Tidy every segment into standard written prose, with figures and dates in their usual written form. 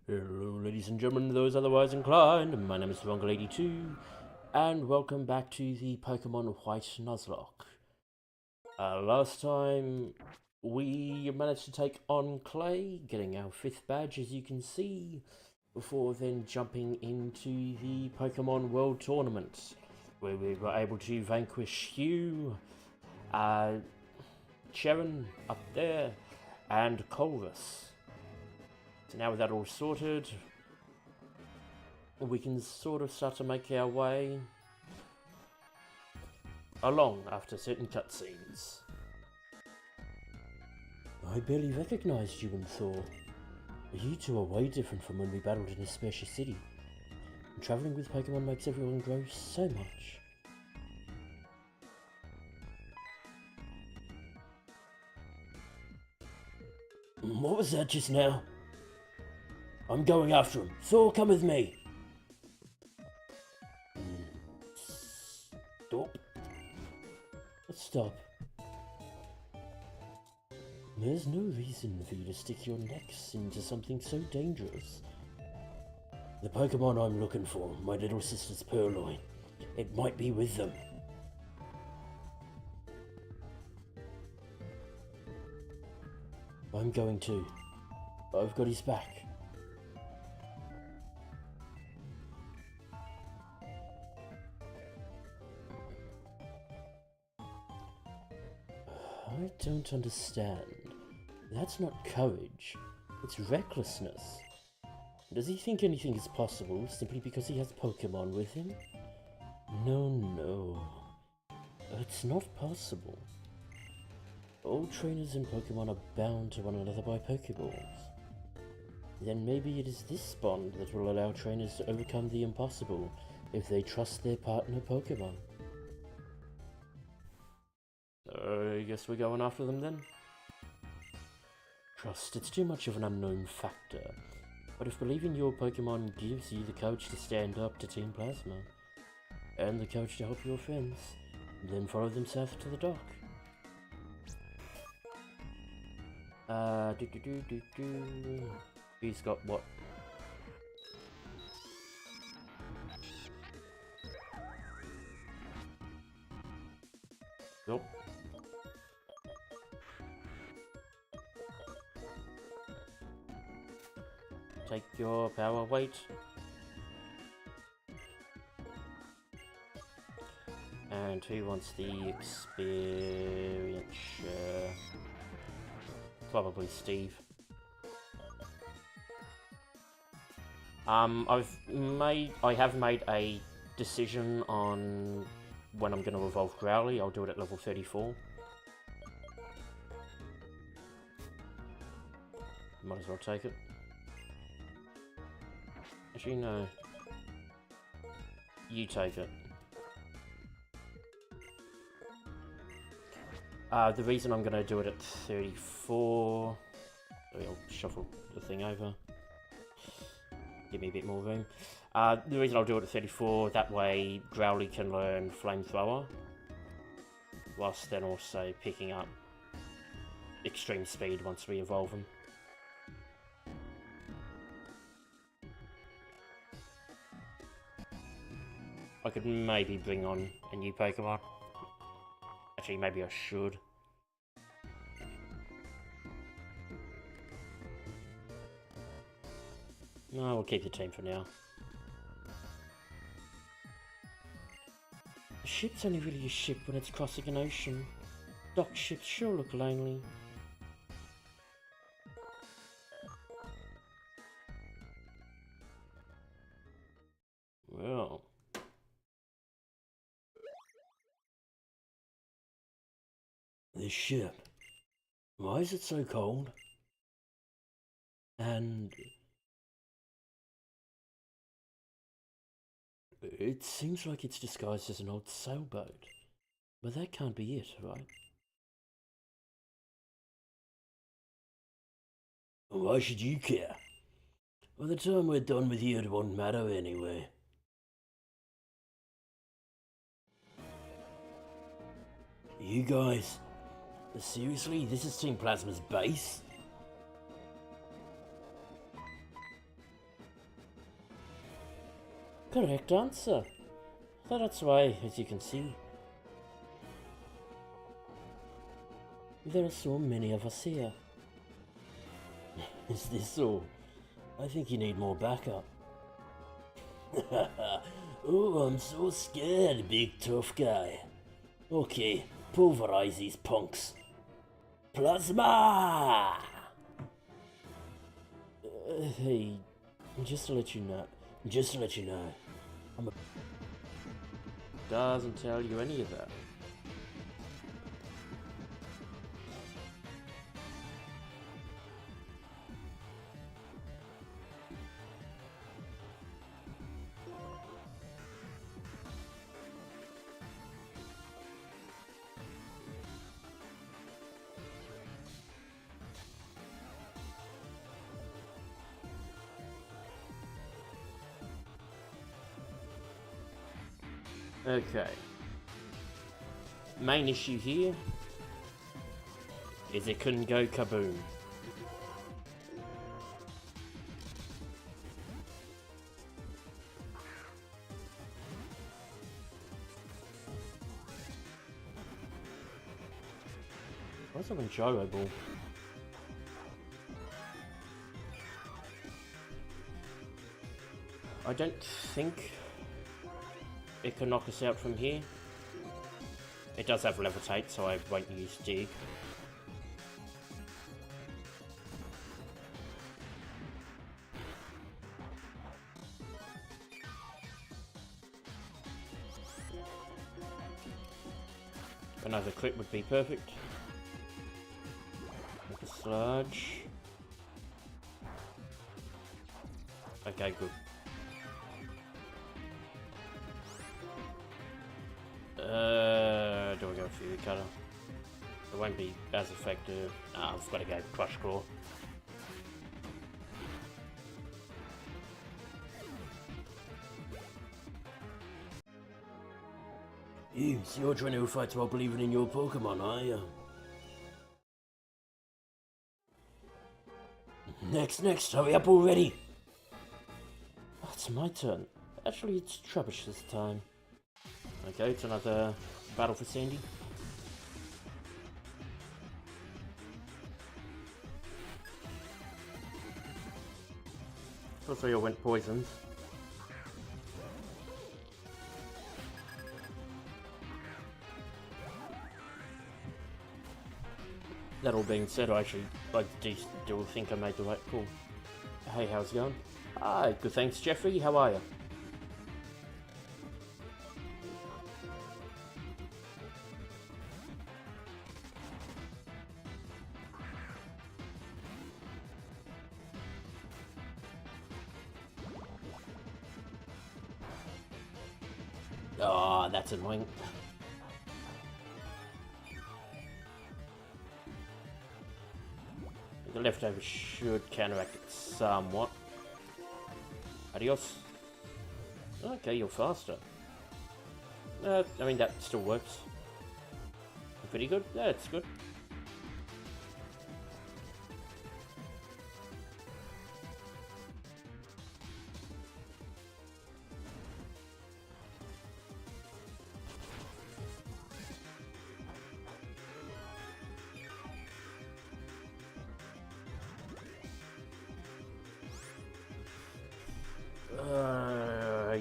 Hello, ladies and gentlemen, those otherwise inclined. My name is Uncle82, and welcome back to the Pokémon White Nuzlocke. Last time, we managed to take on Clay, getting our 5th badge, as you can see, before then jumping into the Pokémon World Tournament, where we were able to vanquish Hugh, Sharon up there, and Colrus. So now with that all sorted, we can sort of start to make our way along after certain cutscenes. I barely recognized you and Thor. You two are way different from when we battled in Aspertia City. And traveling with Pokemon makes everyone grow so much. What was that just now? I'm going after him. Thor, come with me. Stop. Let's stop. There's no reason for you to stick your necks into something so dangerous. The Pokemon I'm looking for, my little sister's Purloin. It might be with them. I'm going too. I've got his back. I don't understand. That's not courage. It's recklessness. Does he think anything is possible simply because he has Pokemon with him? No. It's not possible. All trainers in Pokemon are bound to one another by Pokeballs. Then maybe it is this bond that will allow trainers to overcome the impossible if they trust their partner Pokemon. I guess we're going after them then? Trust, it's too much of an unknown factor. But if believing your Pokemon gives you the courage to stand up to Team Plasma, and the courage to help your friends, then follow them south to the dock. He's got what? Nope. Take your power weight. And who wants the experience share? Probably Steve. I have made a decision on when I'm going to evolve Growly. I'll do it at level 34. Might as well take it. Actually, no. You take it. The reason I'm going to do it at 34... I'll shuffle the thing over. Give me a bit more room. The reason I'll do it at 34, that way Growly can learn Flamethrower, whilst then also picking up Extreme Speed once we evolve him. I could maybe bring on a new Pokemon. Actually, maybe I should. No, we'll keep the team for now. A ship's only really a ship when it's crossing an ocean. Dock ships sure look lonely. Well. This ship. Why is it so cold? And it seems like it's disguised as an old sailboat. But that can't be it, right? Why should you care? By the time we're done with you, it won't matter anyway. You guys, seriously, this is Team Plasma's base? Correct answer. That's why, as you can see, there are so many of us here. Is this all? I think you need more backup. Oh, I'm so scared, big tough guy. Okay, pulverize these punks. Plasma! Hey, just to let you know, I'm a... Doesn't tell you any of that. Okay. Main issue here is it couldn't go kaboom. What's up in Gyro Ball? I don't think it can knock us out from here. It does have levitate, so I won't use dig. Another clip would be perfect. Like a sludge. Okay, good. Do I go for the cutter? It won't be as effective. I've got to go Crush Claw. You, so you're trying to fight while believing in your Pokemon, are you? Next, hurry up already! Oh, it's my turn. Actually, it's Trubbish this time. Okay, it's another battle for Sandy. Also, you went poisons. That all being said, I do think I made the right call. Hey, how's it going? Hi, good thanks, Jeffrey. How are you? Oh, that's annoying. The leftovers should counteract it somewhat. Adios. Okay, you're faster. I mean, that still works. Pretty good. Yeah, it's good.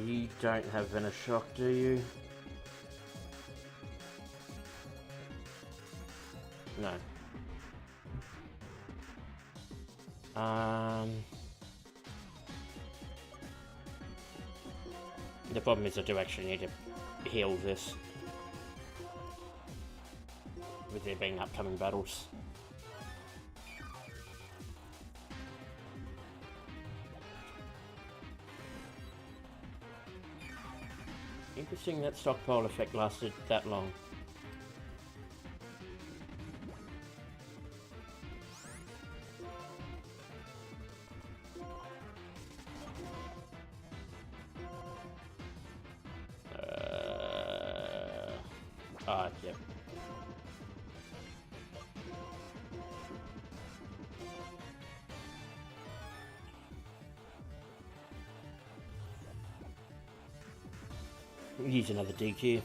You don't have Venom Shock, do you? No. The problem is I do actually need to heal this. With there being upcoming battles. Interesting that stockpile effect lasted that long. Yep. Use another DQ.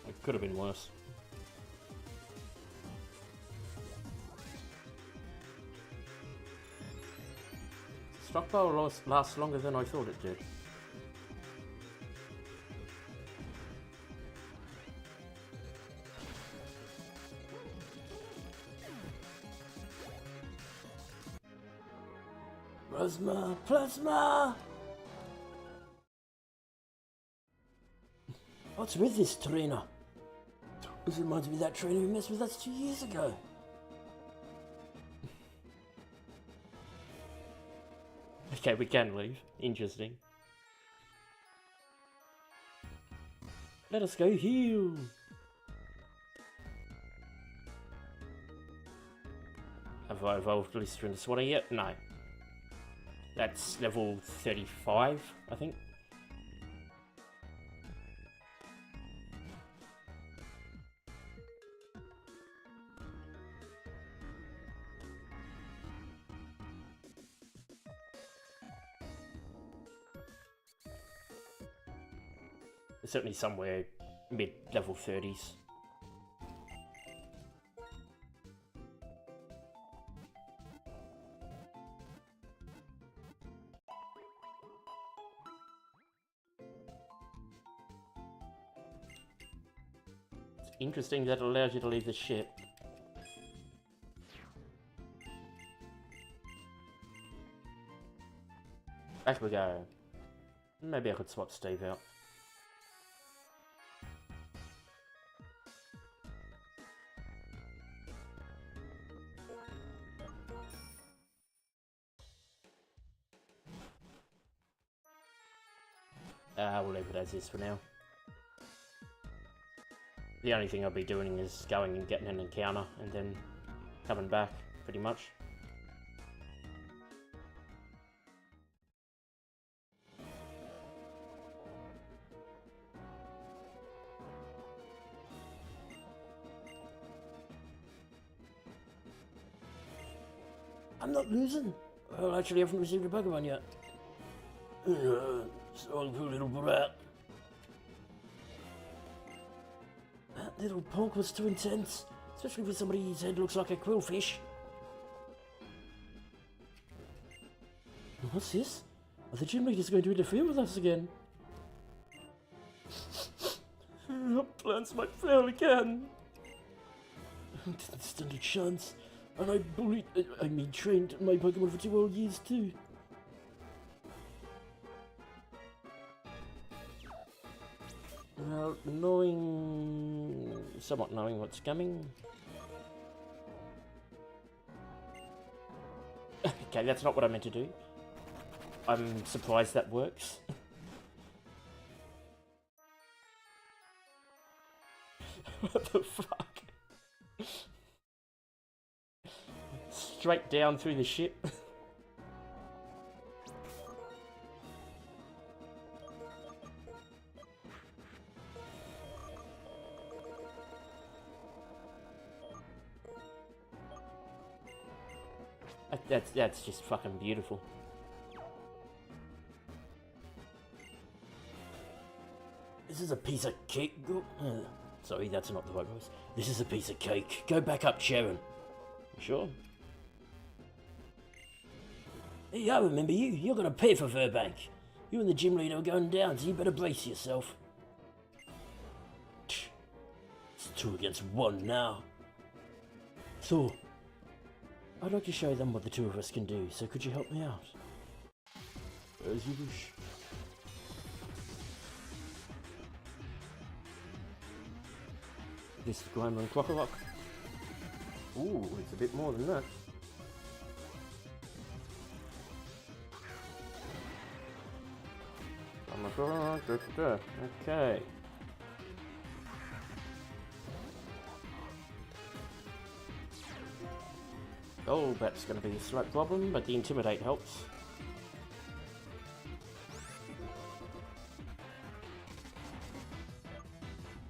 It could have been worse. Stockpile lasts longer than I thought it did. Plasma! Plasma! What's with this trainer? This reminds me of that trainer who messed with us 2 years ago. Okay, we can leave. Interesting. Let us go heal. Have I evolved Lister into Swanee yet? No. That's level 35, I think. Certainly somewhere mid-level 30s. It's interesting that it allows you to leave the ship. Back we go. Maybe I could swap Steve out. We'll leave it as is for now. The only thing I'll be doing is going and getting an encounter and then coming back, pretty much. I'm not losing. Well, actually, I haven't received a Pokemon yet. Strong little brat. That little punk was too intense, especially for somebody whose head looks like a quillfish. What's this? Are the gym leaders going to interfere with us again? Our plans might fail again. I didn't stand a chance, and I trained my Pokemon for 2 whole years too. Well, somewhat knowing what's coming. Okay, that's not what I meant to do. I'm surprised that works. What the fuck? Straight down through the ship. That's just fucking beautiful. This is a piece of cake. Sorry, that's not the right voice. This is a piece of cake. Go back up, Sharon. Sure. Hey, I remember you. You're gonna pay for Verbank. You and the gym leader are going down, so you better brace yourself. It's 2 against 1 now. So, I'd like to show them what the 2 of us can do, so could you help me out? As you wish. This is Grimer and Crocorock. Ooh, it's a bit more than that. Okay. Oh, that's going to be a slight problem, but the Intimidate helps.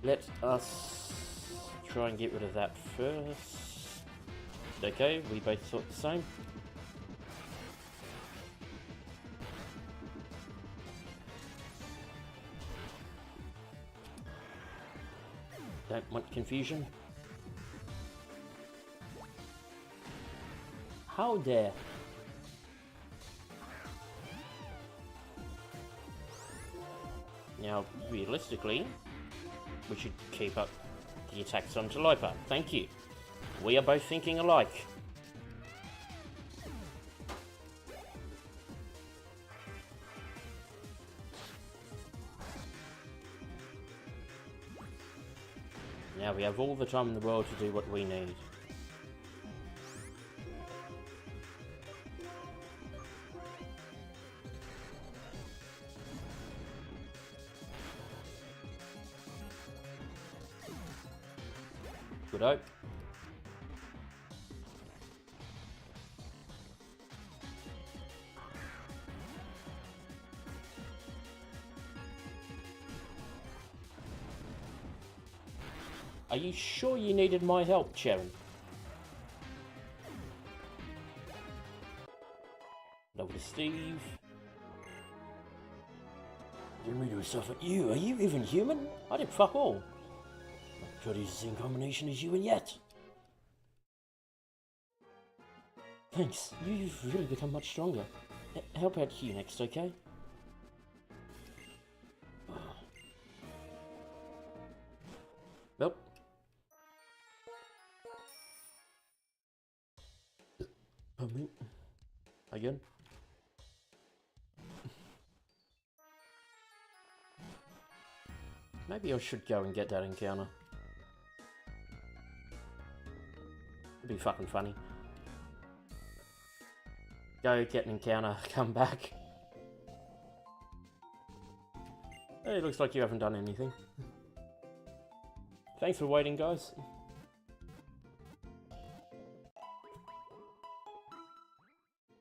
Let us try and get rid of that first. Okay, we both thought the same. Don't want confusion. How dare? Now, realistically, we should keep up the attacks on Jalipa. Thank you. We are both thinking alike. Now we have all the time in the world to do what we need. Good hope. Are you sure you needed my help, Sharon? Over to Steve. Didn't mean to stuff at you. Are you even human? I did fuck all. Not God, he's the same combination as you and yet. Thanks. You've really become much stronger. Help out Hugh next, okay? Nope. Pardon me. Again. Maybe I should go and get that encounter. It'd be fucking funny. Go get an encounter, come back. Hey, looks like you haven't done anything. Thanks for waiting, guys.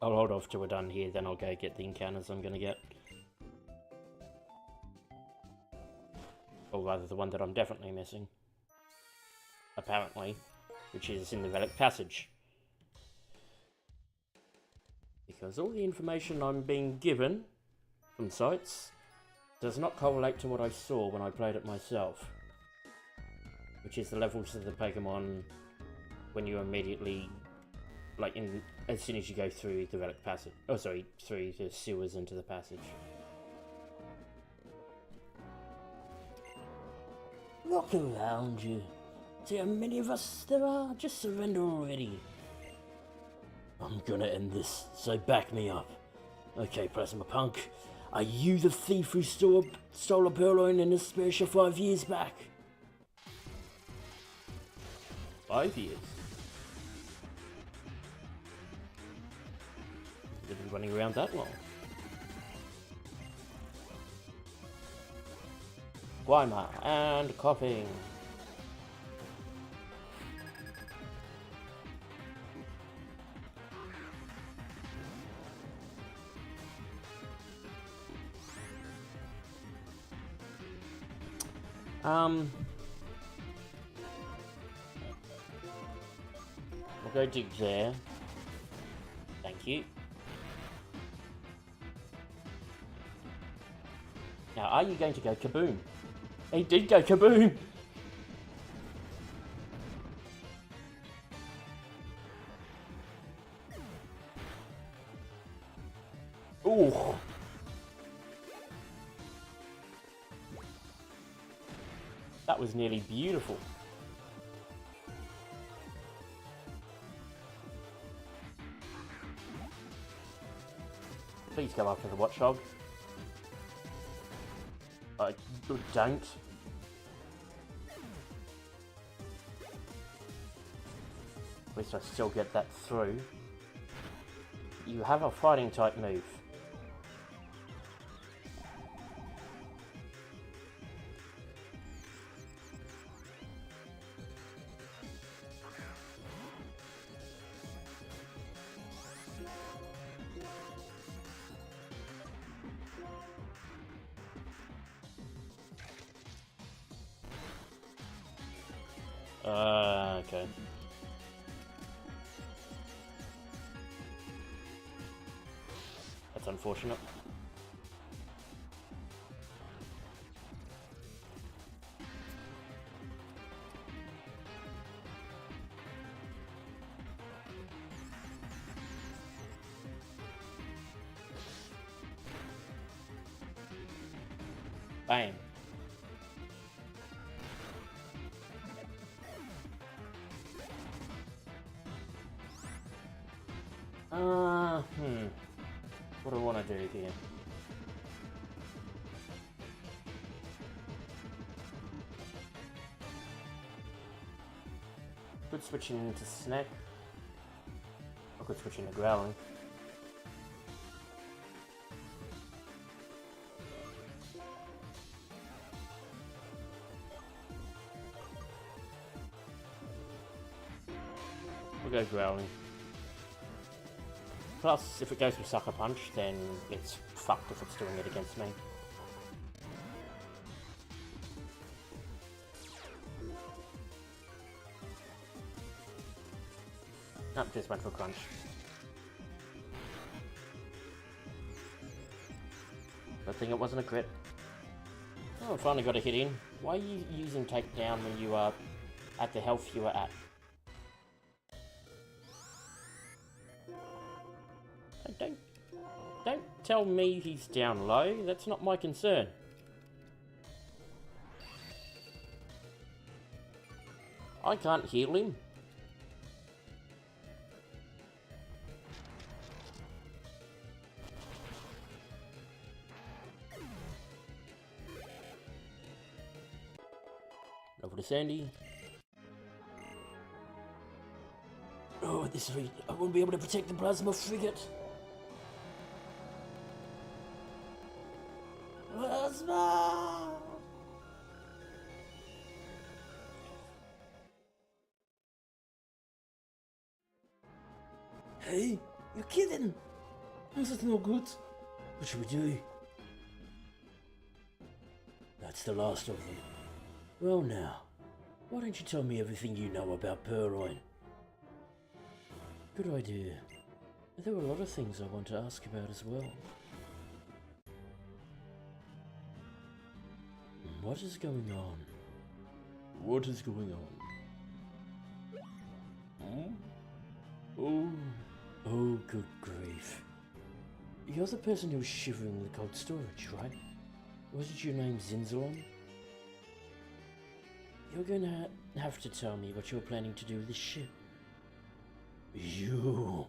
I'll hold off till we're done here, then I'll go get the encounters I'm gonna get. Or rather, the one that I'm definitely missing. Apparently. Which is in the Relic Passage. Because all the information I'm being given from sites does not correlate to what I saw when I played it myself. Which is the levels of the Pokemon when you immediately, like, as soon as you go through the Relic Passage. Oh, sorry, through the sewers into the passage. Look around you. See how many of us there are? Just surrender already. I'm gonna end this, so back me up. Okay, Plasma Punk. Are you the thief who stole a Purloin in the Spearsha 5 years back? 5 years? They've been running around that long. Guayma and coughing. We'll go dig there. Thank you. Now, are you going to go kaboom? He did go kaboom! Ooh! That was nearly beautiful. Please go after the Watchdog. Don't. At least I still get that through. You have a fighting type move. Okay. That's unfortunate. Bam. What do I want to do here? Could switch into Snack. I could switch into Growling. We'll go Growling. Plus, if it goes with Sucker Punch, then it's fucked if it's doing it against me. Nope, just went for Crunch. Good thing it wasn't a crit. Oh, finally got a hit in. Why are you using Takedown when you are at the health you were at? Don't tell me he's down low. That's not my concern. I can't heal him. Over to Sandy. Oh, at this rate, I won't be able to protect the plasma frigate. Plasma! Hey, you're kidding! This is no good. What should we do? That's the last of them. Well now, why don't you tell me everything you know about Purloin? Good idea. There are a lot of things I want to ask about as well. What is going on? What is going on? Oh, good grief. You're the person who was shivering in the cold storage, right? Wasn't your name Zinzalon? You're gonna have to tell me what you're planning to do with this ship. You!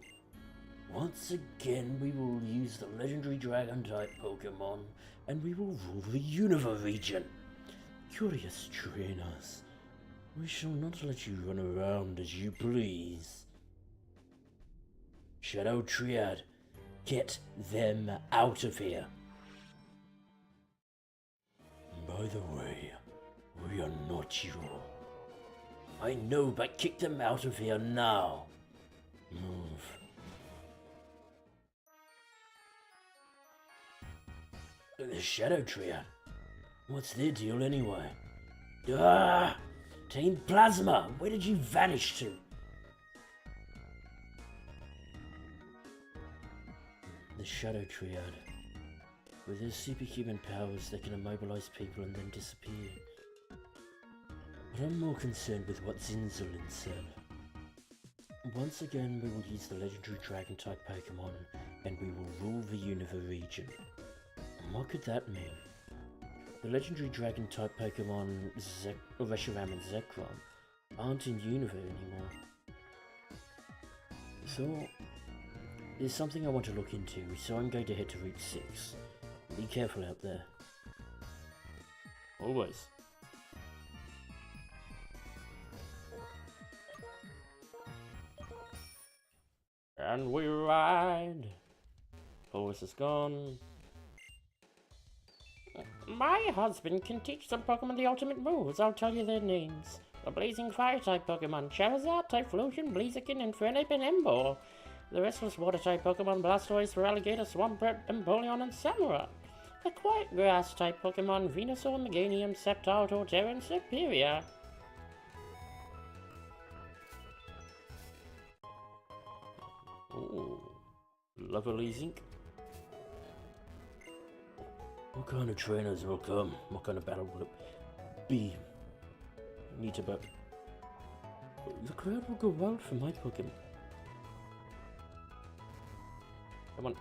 Once again, we will use the legendary Dragon-type Pokémon, and we will rule the Unova region. Curious trainers, we shall not let you run around as you please. Shadow Triad, get them out of here. By the way, we are not you. I know, but kick them out of here now. Move. The Shadow Triad. What's their deal anyway? Ah! Team Plasma! Where did you vanish to? The Shadow Triad. With their superhuman powers, they can immobilize people and then disappear. But I'm more concerned with what Zinzalin said. Once again, we will use the legendary Dragon-type Pokémon, and we will rule the Unova region. What could that mean? The legendary Dragon-type Pokémon Reshiram and Zekrom aren't in Unova anymore. So, there's something I want to look into, so I'm going to head to Route 6. Be careful out there. Always. And we ride. Horse is gone. My husband can teach some Pokemon the ultimate moves. I'll tell you their names. The Blazing Fire-type Pokemon, Charizard, Typhlosion, Blaziken, Infernape, and Emboar. The restless Water-type Pokemon, Blastoise, Feraligatr, Swampert, Empoleon, and Samurott. The Quiet Grass-type Pokemon, Venusaur, Meganium, Sceptile, Torterra, and Serperior. Lovely zinc. What kind of trainers will come? What kind of battle will it be? Need to bet. The crowd will go wild for my Pokemon. Come on,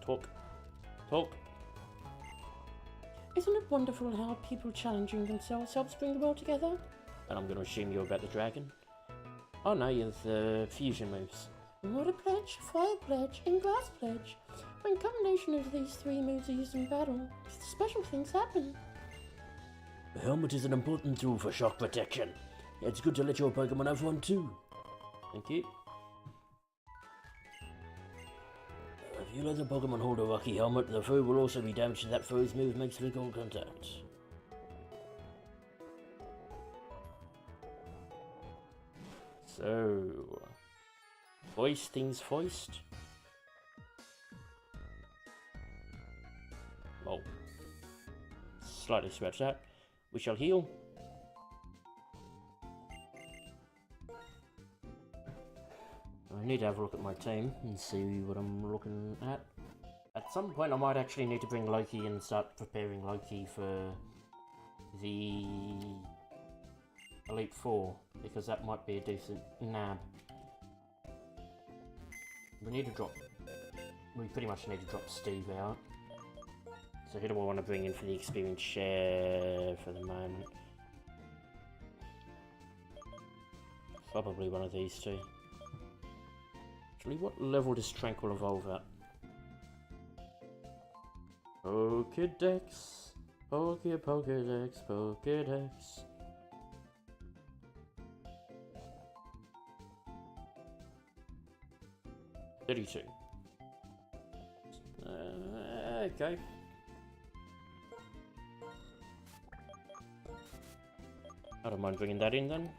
talk. Talk. Isn't it wonderful how people challenging themselves helps bring the world together? And I'm going to assume you're about the dragon. Oh no, you're the fusion moves. Water pledge, fire pledge, and grass pledge. When a combination of these three moves are used in battle, special things happen. The helmet is an important tool for shock protection. It's good to let your Pokemon have one too. Thank you. If you let the Pokemon hold a rocky helmet, the foe will also be damaged if that foe's move makes physical contact. So... Voice things foist. Oh. Slightly scratch that. We shall heal. I need to have a look at my team and see what I'm looking at. At some point I might actually need to bring Loki and start preparing Loki for the Elite Four, because that might be a decent nab. We pretty much need to drop Steve out. So who do I want to bring in for the experience share for the moment? Probably one of these two. Actually, what level does Tranquil evolve at? Pokédex. Pokédex. Pokédex. 32. Okay. I don't mind bringing that in then.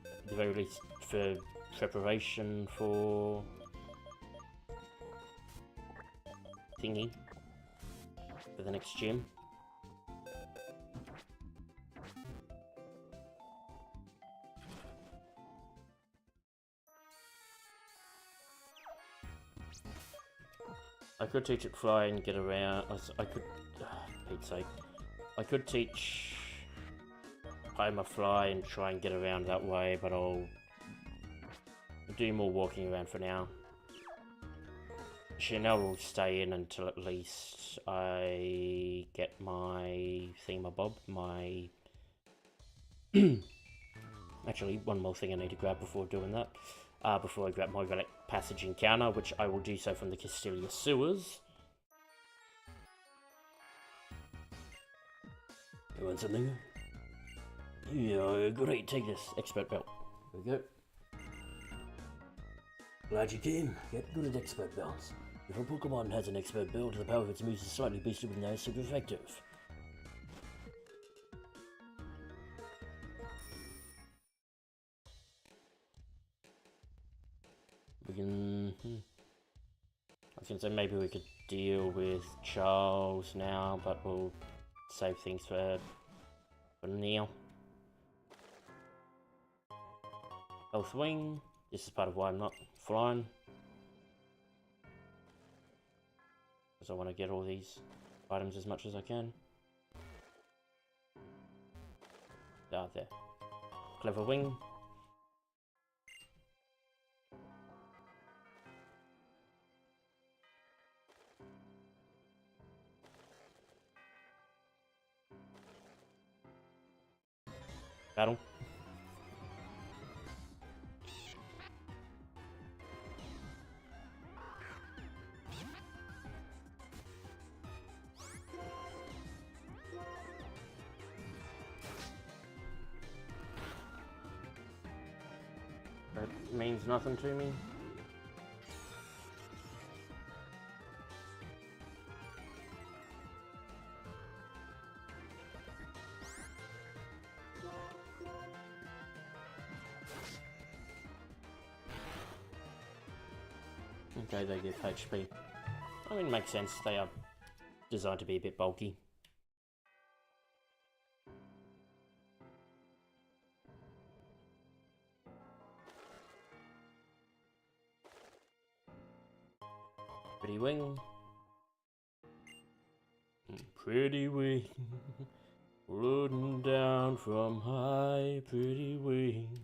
At the very least for preparation for thingy for the next gym. I could teach it fly and get around. I could, Pete's sake, I could teach Paima fly and try and get around that way, but I'll do more walking around for now. Chanel will stay in until at least I get my thingamabob, my... Actually, one more thing I need to grab before doing that. Before I grab my relic passage encounter, which I will do so from the Castilia sewers. You want something? Yeah, great, take this expert belt. There we go. Glad you came. Get good at expert belts. If a Pokemon has an expert belt, the power of its moves is slightly boosted when they are super effective. We can... I was going to say maybe we could deal with Charles now, but we'll save things for now. Health Wing. This is part of why I'm not flying. Because I want to get all these items as much as I can. Ah, there. Clever Wing. Battle. That means nothing to me. Okay, they give HP. I mean, it makes sense. They are designed to be a bit bulky. Pretty wing. Pretty wing. Floating down from high, pretty wing.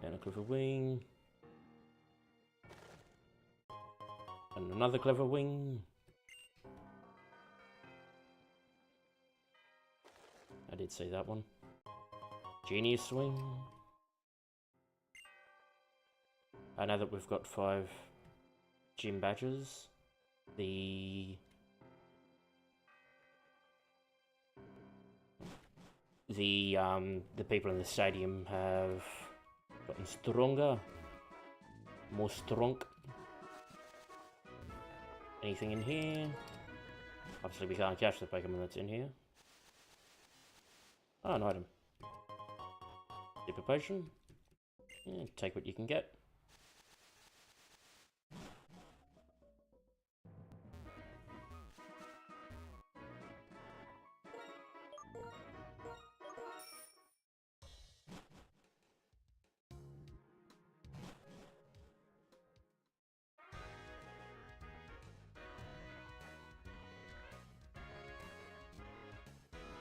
And a clever wing. And another clever wing. I did say that one. Genius swing. I know that we've got 5 gym badges. The people in the stadium have gotten stronger, more strong. Anything in here? Obviously we can't catch the Pokemon that's in here. Oh, an item. Super potion. Yeah, take what you can get.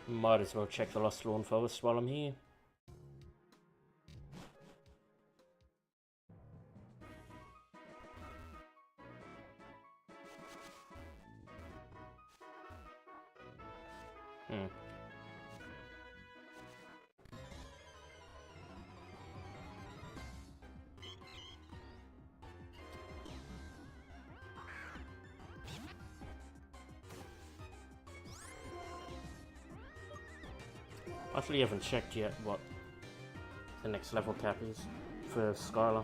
Might as well check the Lost Lawn Forest while I'm here. Hmm. Actually, haven't checked yet what the next level cap is for Skylar.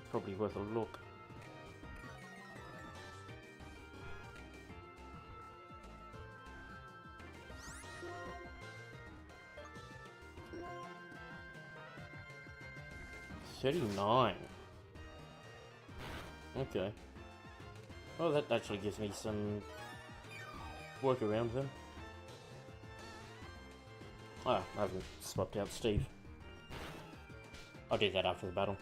Probably worth a look. $39. Okay. Oh, that actually gives me some work around them. Oh, I haven't swapped out Steve. I'll do that after the battle.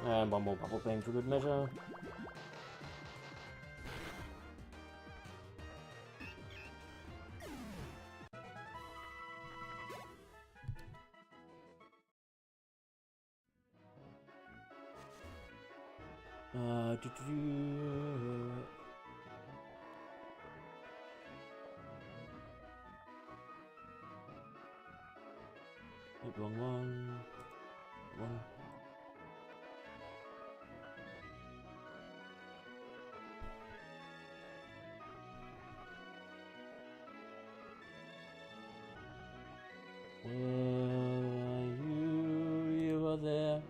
And one more bubble beam for good measure. Wrong one. One. Where are you? You are there.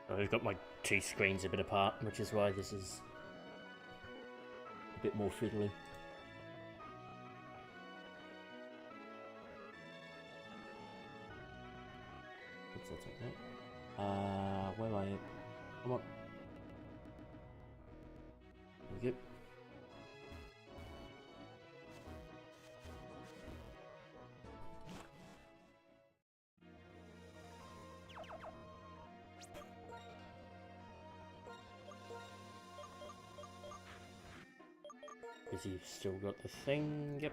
I've got my 2 screens a bit apart, which is why this is a bit more fiddly. Oops, that's okay. Where am I? Come on. There we go. Has he still got the thing? Yep.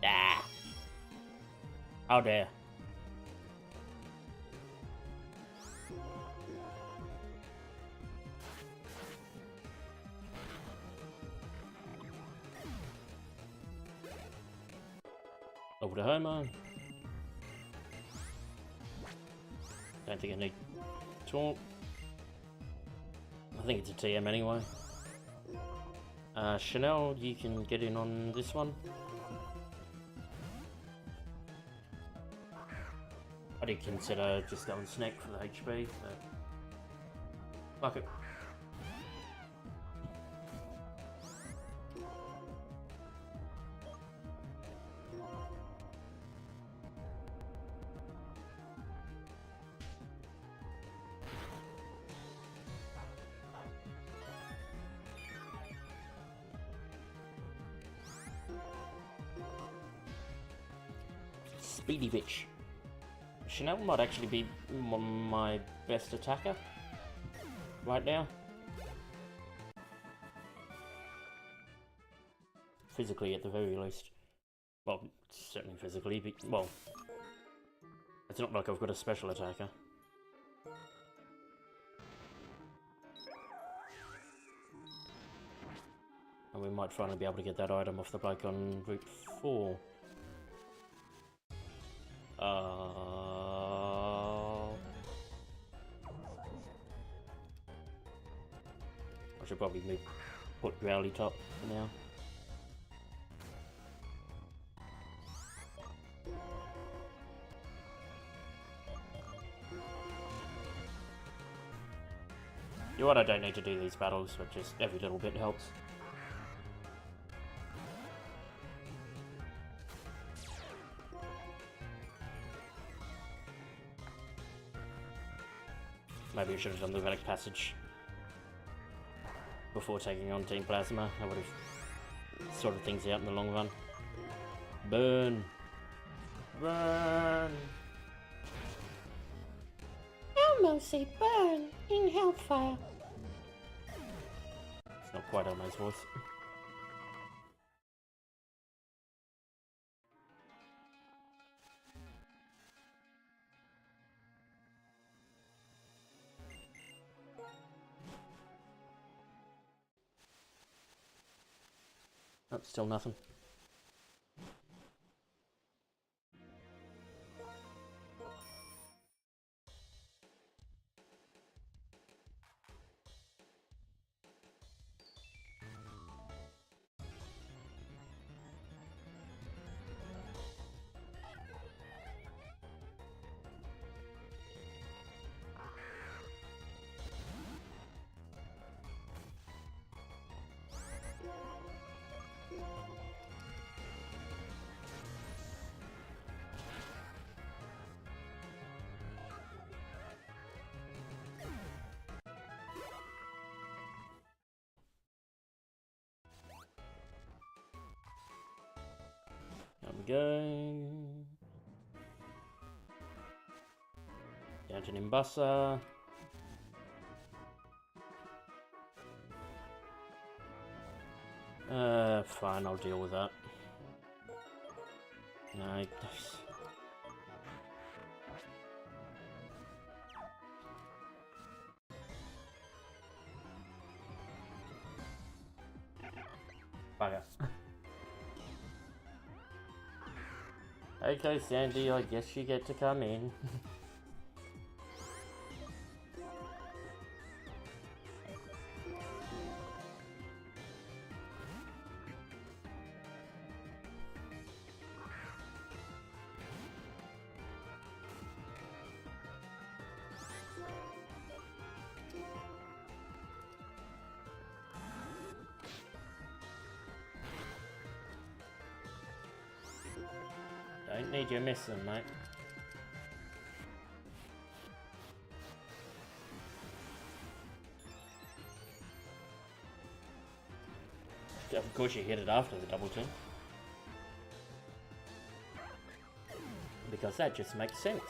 Ah! How dare. Over to Homer. Don't think I need talk. I think it's a TM anyway. Chanel, you can get in on this one. I did consider just going Snack for the HP, but fuck it. Speedy bitch. Chanel might actually be my best attacker right now. Physically, at the very least. Well, certainly physically, but, well, it's not like I've got a special attacker. And we might finally be able to get that item off the bike on Route 4. I should probably put Growly top for now. You know what, I don't need to do these battles, but just every little bit helps. Maybe I should have done the Relic Passage before taking on Team Plasma. I would have sorted things out in the long run. Burn! Burn! Almost say burn in hellfire. It's not quite Elmo's voice. Oh, still nothing. There we go. Down to Nimbasa. Fine, I'll deal with that. No, bugger. Okay, Sandy, I guess you get to come in. Don't need you missing, mate. Of course you hit it after the double team. Because that just makes sense.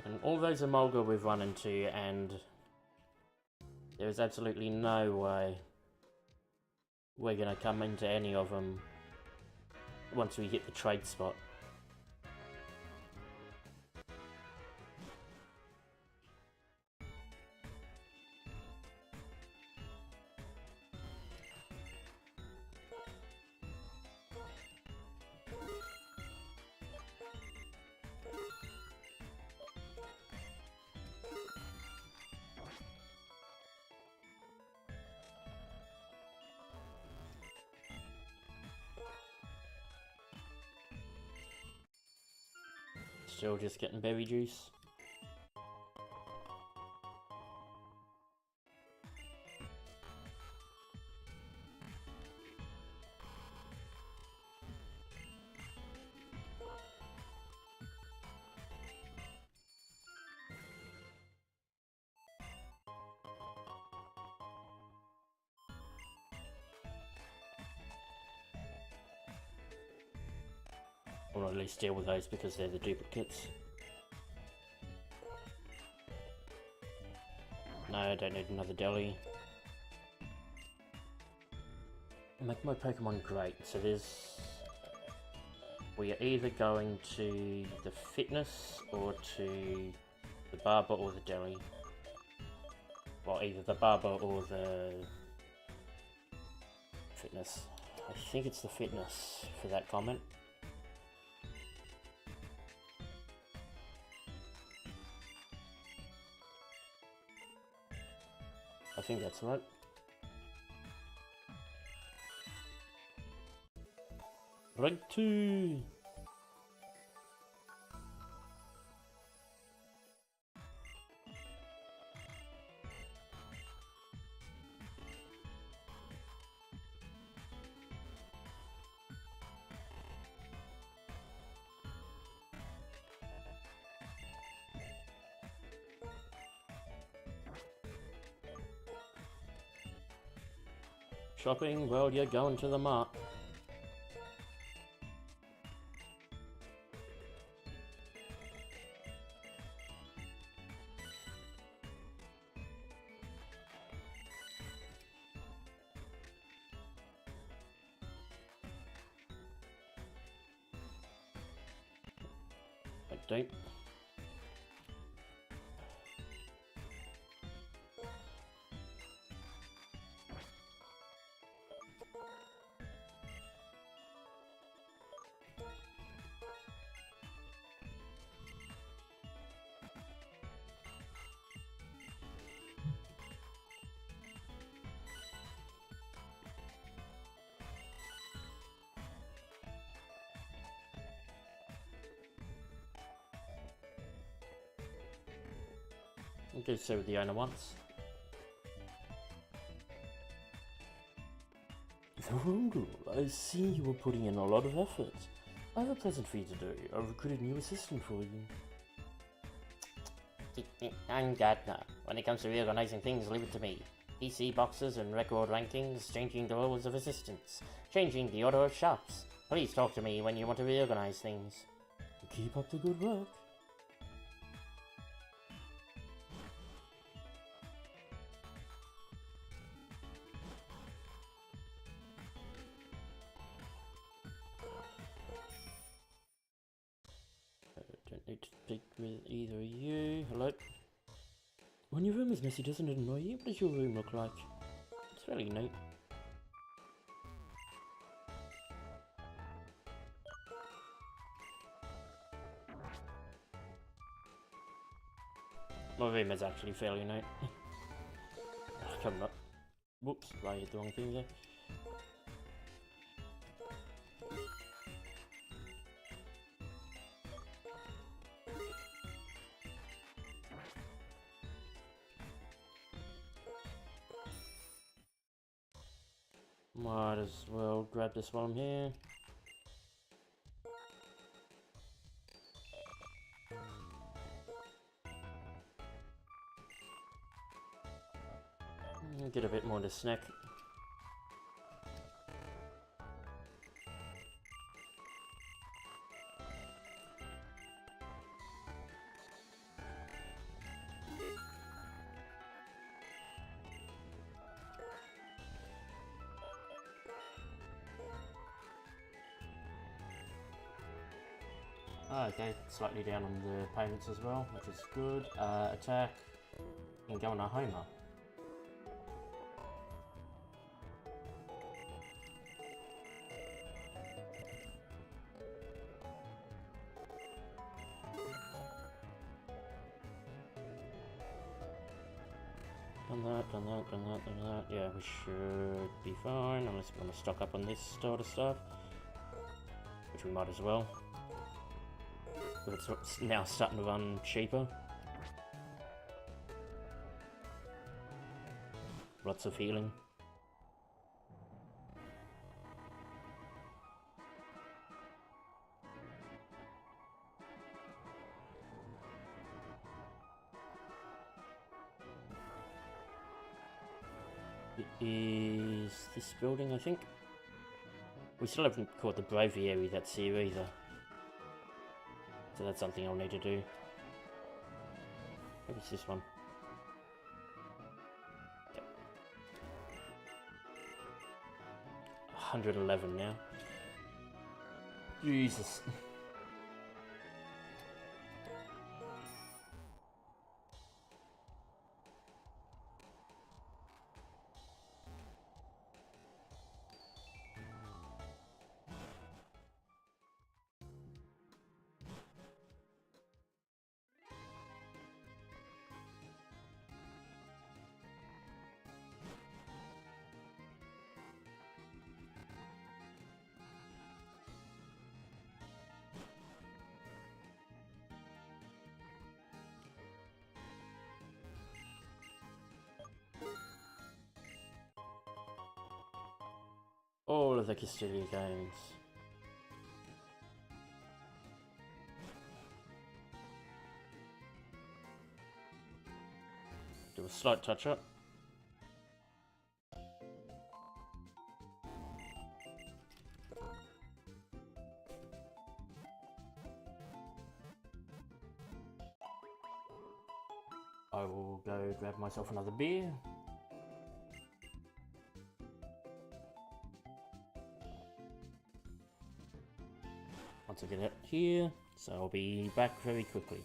And all those Emolga we've run into and There's absolutely no way we're gonna come into any of them once we hit the trade spot. Still just getting berry juice. Or at least deal with those because they're the duplicates. No, I don't need another deli. Make my Pokemon great. So there's... We are either going to the fitness or to the barber or the deli. Well, either the barber or the fitness. I think it's the fitness for that comment. I think that's right. Rank 2! Shopping? Well, you're going to the mart. I don't. I'll go see what the owner wants. Oh, I see you were putting in a lot of effort. I have a present for you today. I've recruited a new assistant for you. I'm Gardner. When it comes to reorganizing things, leave it to me. PC boxes and record rankings, changing the roles of assistants, changing the order of shops. Please talk to me when you want to reorganize things. Keep up the good work. Don't need to speak with either of you. Hello? When your room is messy, doesn't it annoy you? What does your room look like? It's fairly neat. My room is actually fairly neat. Come up. Whoops, I hit the wrong thing there. Might as well grab this while I'm here. Get a bit more to snack. Oh, okay, slightly down on the payments as well, which is good. Attack. You can go on a Homer. Done that. Yeah, we should be fine, unless we want to stock up on this sort of stuff. Which we might as well. But it's now starting to run cheaper. Lots of healing. It is this building, I think. We still haven't caught the Braviary that's here either. So that's something I'll need to do. Maybe it's this one. Yep. 111 now. Jesus. All of the Castilia games. Do a slight touch up. I will go grab myself another beer. Once I get it here, so I'll be back very quickly.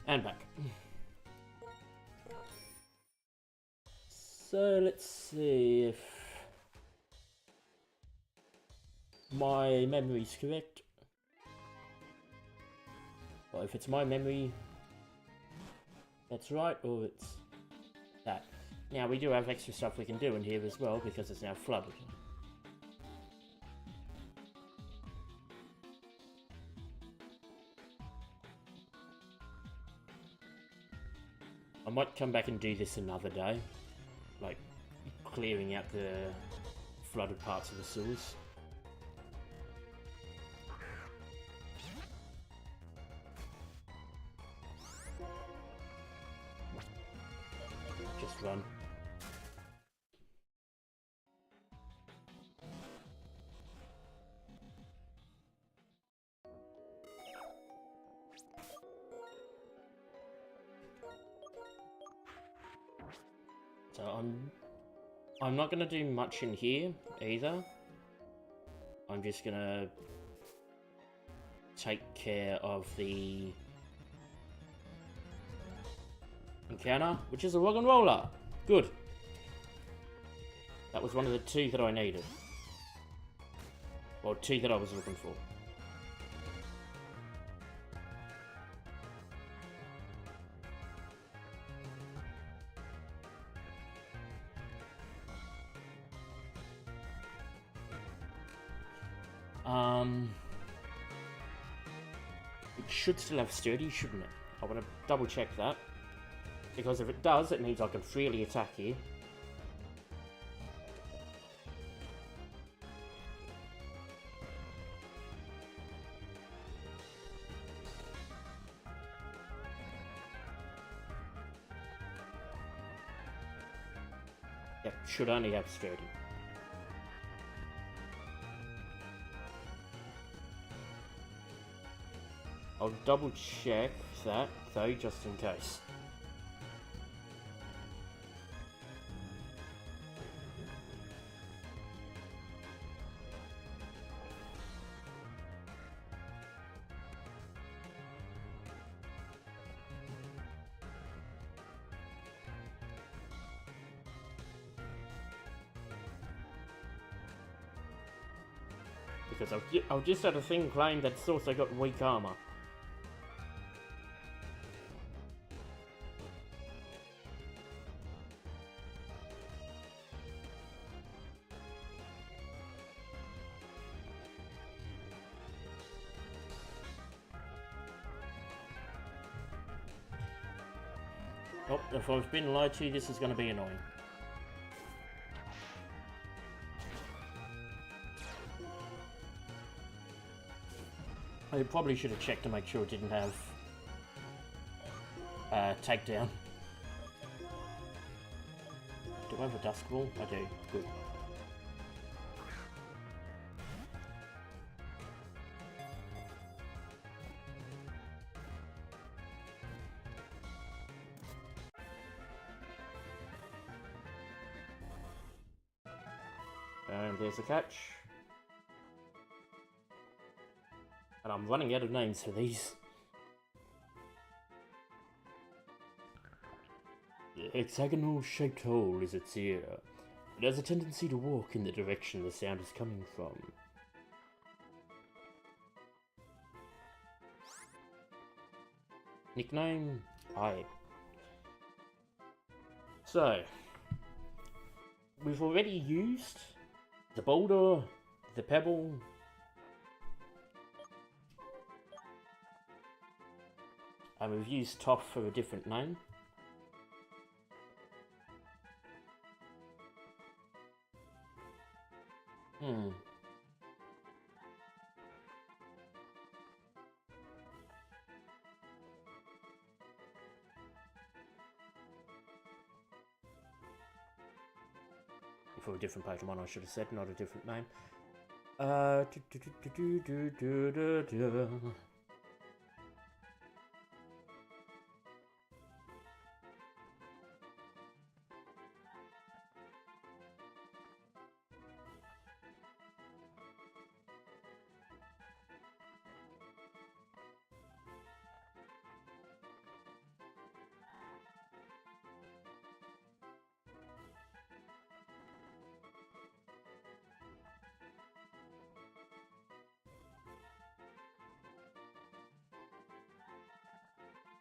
And back. So let's see if my memory's correct. Or if it's my memory that's right, or it's that. Now we do have extra stuff we can do in here as well because it's now flooded. I might come back and do this another day, like clearing out the flooded parts of the sewers. Just run. So I'm not gonna do much in here either. I'm just gonna take care of the encounter, which is a rock and roller. Good. That was one of the 2 that I needed. Or 2 that I was looking for. It should still have sturdy, shouldn't it? I want to double check that. Because if it does, it means I can freely attack here. Yep, should only have sturdy. I'll double check that, though, just in case. Because I've just had a thing claim that's also got weak armor. Oh, if I've been lied to, this is going to be annoying. I probably should have checked to make sure it didn't have takedown. Do I have a dusk ball? I do. Good. And there's a catch. And I'm running out of names for these. The hexagonal-shaped hole is its ear. It has a tendency to walk in the direction the sound is coming from. Nickname? Hi. So, we've already used the boulder, the pebble, and we've used Toff for a different name. For a different Pokemon, I should have said, not a different name.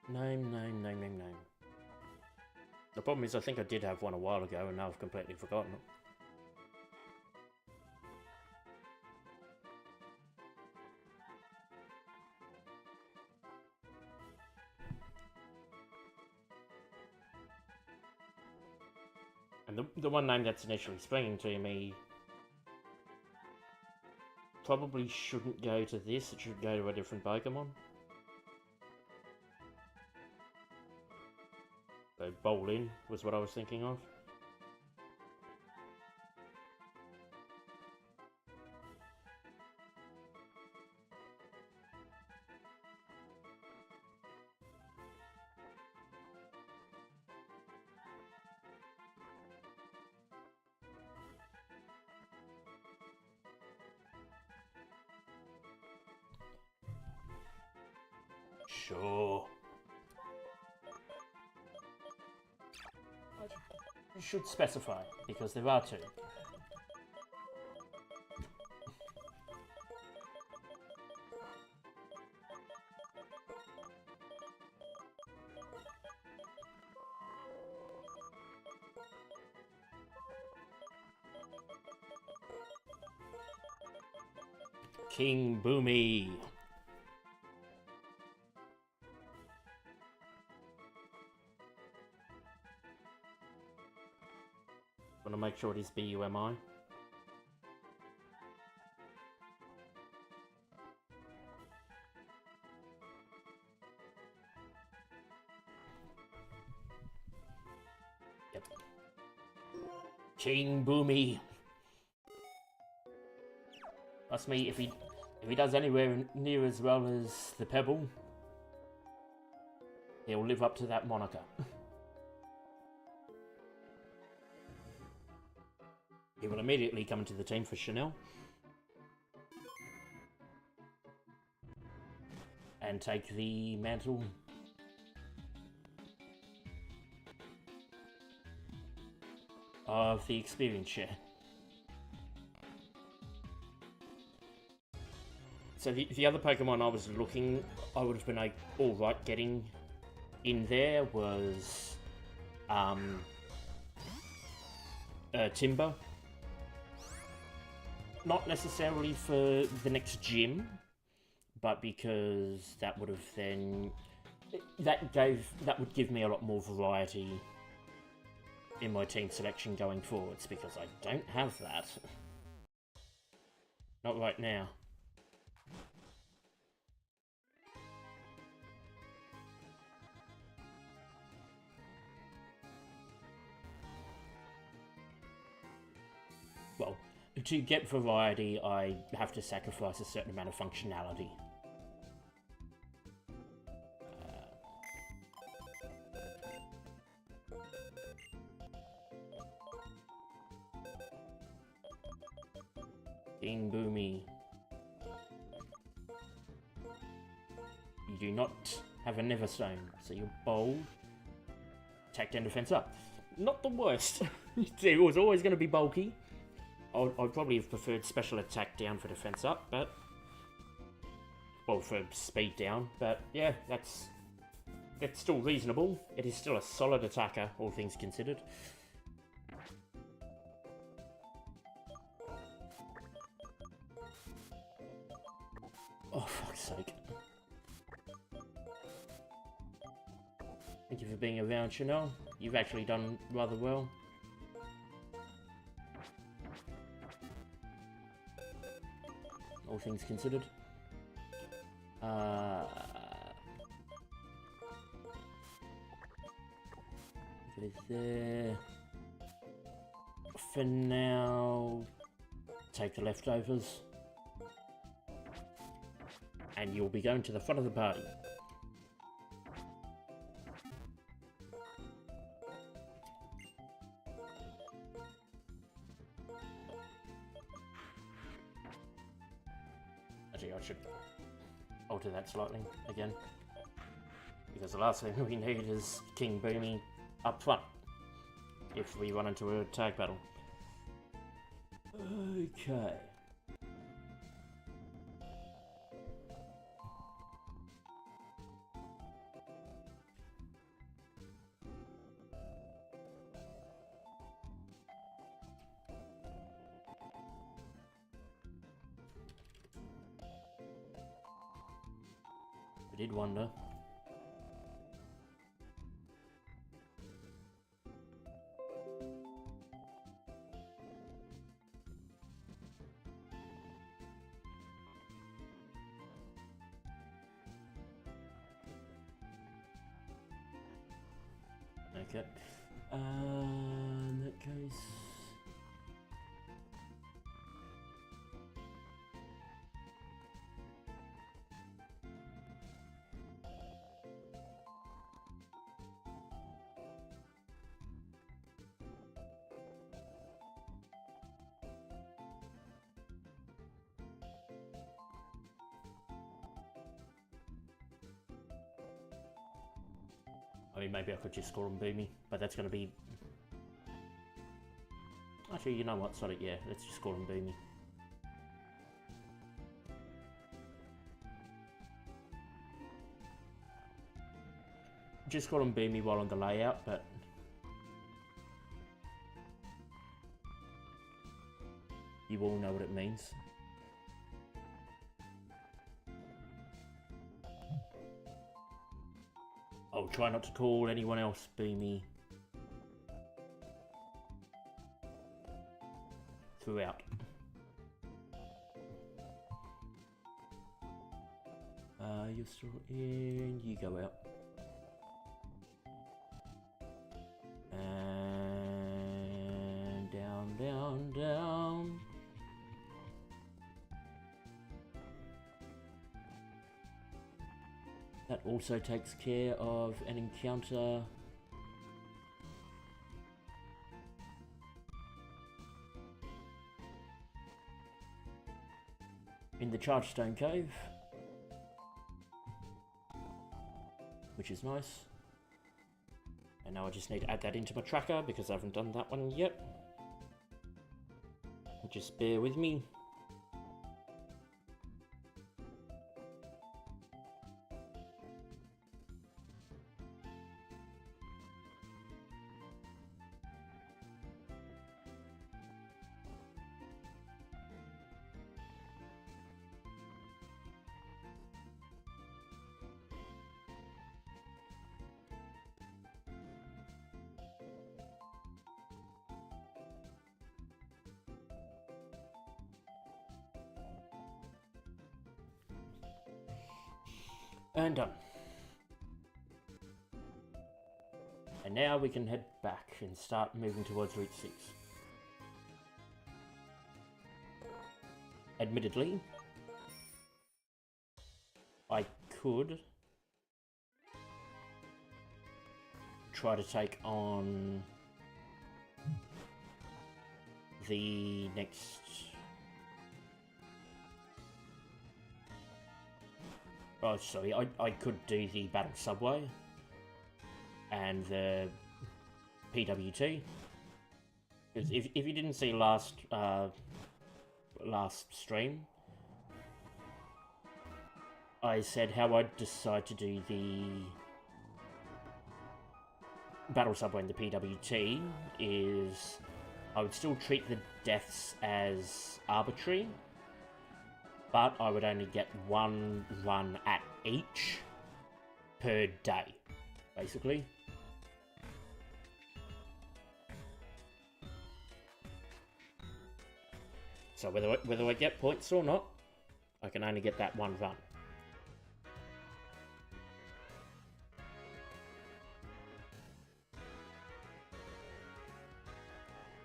Name. The problem is I think I did have one a while ago and now I've completely forgotten it. And the one name that's initially springing to me probably shouldn't go to this, it should go to a different Pokemon. So Bowlin was what I was thinking of. Sure. You should specify, because there are two. King Boomy. Want to make sure it is BUMI. Yep. King Boomy. Trust me, if he does anywhere near as well as the Pebble, he'll live up to that moniker. He will immediately come into the team for Chanel. And take the mantle of the experience share. So the other Pokemon I was looking, I would have been alright getting in there was Timber. Not necessarily for the next gym, but because that would have then that would give me a lot more variety in my team selection going forwards, because I don't have that. Not right now. Well, to get variety, I have to sacrifice a certain amount of functionality. King Boomy. You do not have a Neverstone, so you're bold. Attack down, defense up. Not the worst. It was always going to be bulky. I'd probably have preferred special attack down for defense up, but... well, for speed down, but yeah, that's still reasonable. It is still a solid attacker, all things considered. Oh, fuck's sake. Thank you for being around, Chanel. You've actually done rather well. All things considered. It is there. For now, take the leftovers. And you'll be going to the front of the party. Actually, I should alter that slightly again. Because the last thing we need is King Boomy up front if we run into a tag battle. Okay. I did wonder. Okay. In that case... I mean, maybe I could just call him Boomy, but that's going to be... Actually, you know what? Sod it, yeah. Let's just call him Boomy. Just call him Boomy while on the layout, but... you all know what it means. Oh, try not to call anyone else Boomy throughout. You're still in, you go out. And down, down, down. That also takes care of an encounter in the Chargestone Cave, which is nice. And now I just need to add that into my tracker because I haven't done that one yet. Just bear with me. And done. And now we can head back and start moving towards Route 6. Admittedly, I could try to take on the next... Oh, sorry, I could do the Battle Subway and the PWT. Because if you didn't see last stream, I said how I'd decide to do the Battle Subway and the PWT is I would still treat the deaths as arbitrary, but I would only get one run at each per day, basically. So whether I get points or not, I can only get that one run.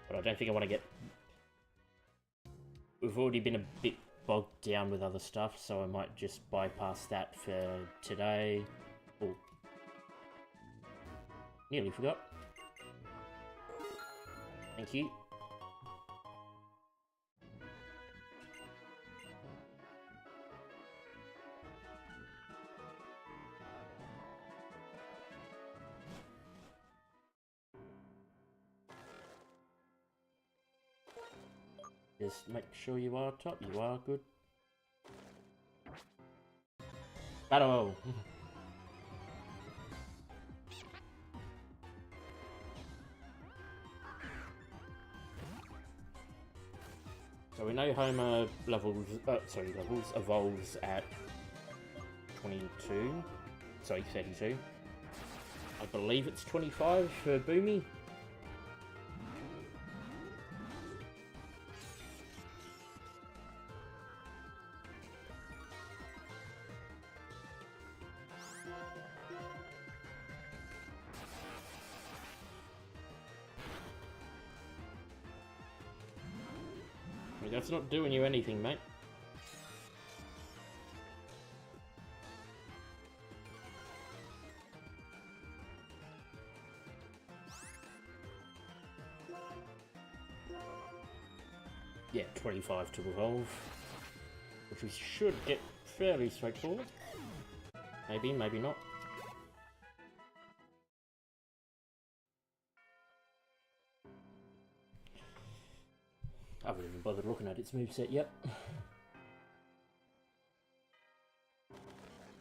But I don't think I want to get... We've already been a bit bogged down with other stuff, so I might just bypass that for today. Oh, nearly forgot. Thank you. Just make sure you are top. You are good. Battle! So we know Homer levels evolves at 22. Sorry, 32. I believe it's 25 for Boomy. That's not doing you anything, mate. Yeah, 25 to evolve, which we should get fairly straightforward. Maybe, maybe not. I haven't even bothered looking at its moveset yet.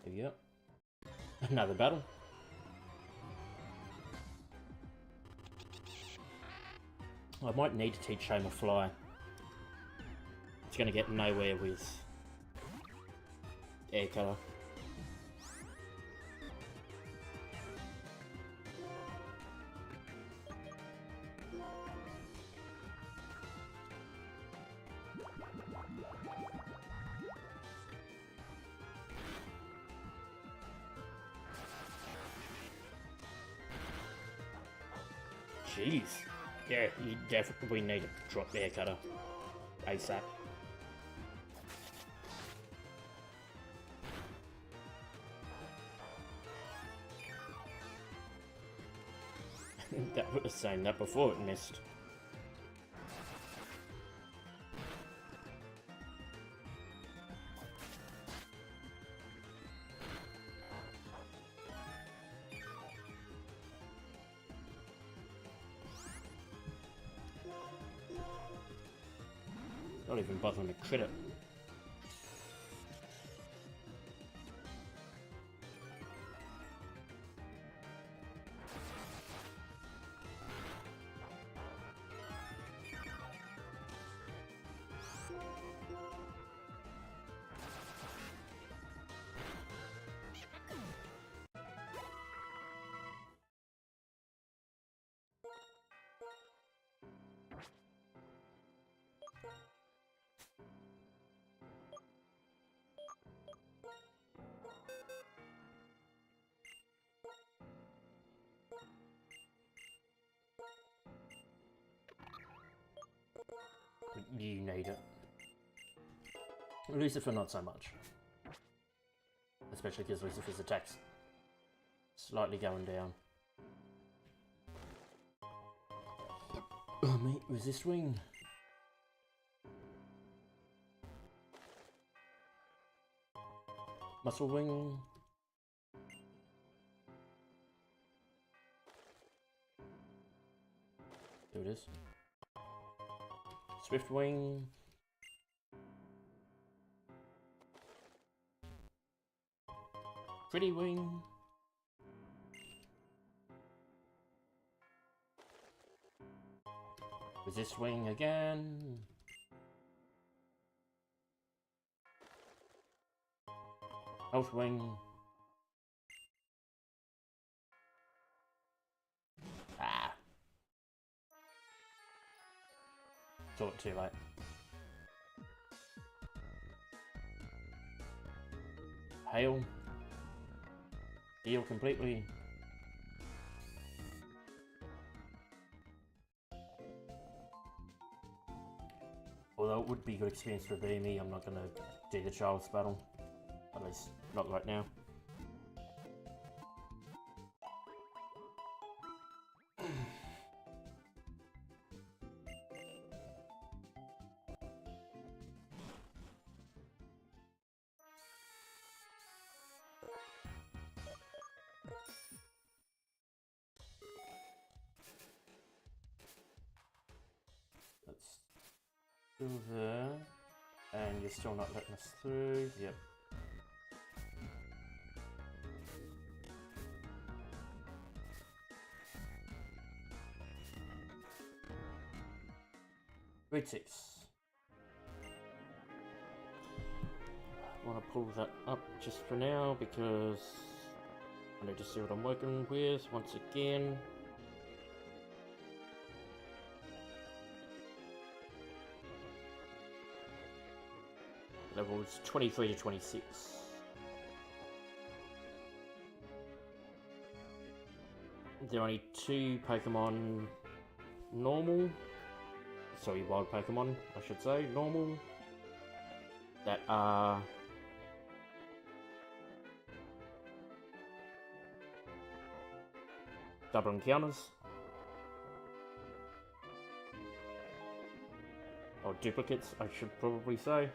There we go. Another battle. I might need to teach Shame a Fly. It's going to get nowhere with Air Cutter. Jeez. Yeah, you definitely need to drop the Air Cutter ASAP. That was saying that before it missed. Not even bothering to crit it. You need it. Lucifer not so much. Especially because Lucifer's attack's slightly going down. Oh mate, resist wing. Muscle wing. There it is. Swift wing. Pretty wing. Resist wing again. Health wing. Ah. Thought too late. Hail. Deal completely. Although it would be a good experience for me, I'm not going to do the Child's Battle. At least not right now. That's still there. And you're still not letting us through. Yep. Grade 6. I want to pull that up just for now because I need to see what I'm working with once again. Levels 23 to 26. There are only 2 Pokemon normal. Sorry, wild Pokemon, I should say, normal, that are double encounters, or duplicates, I should probably say.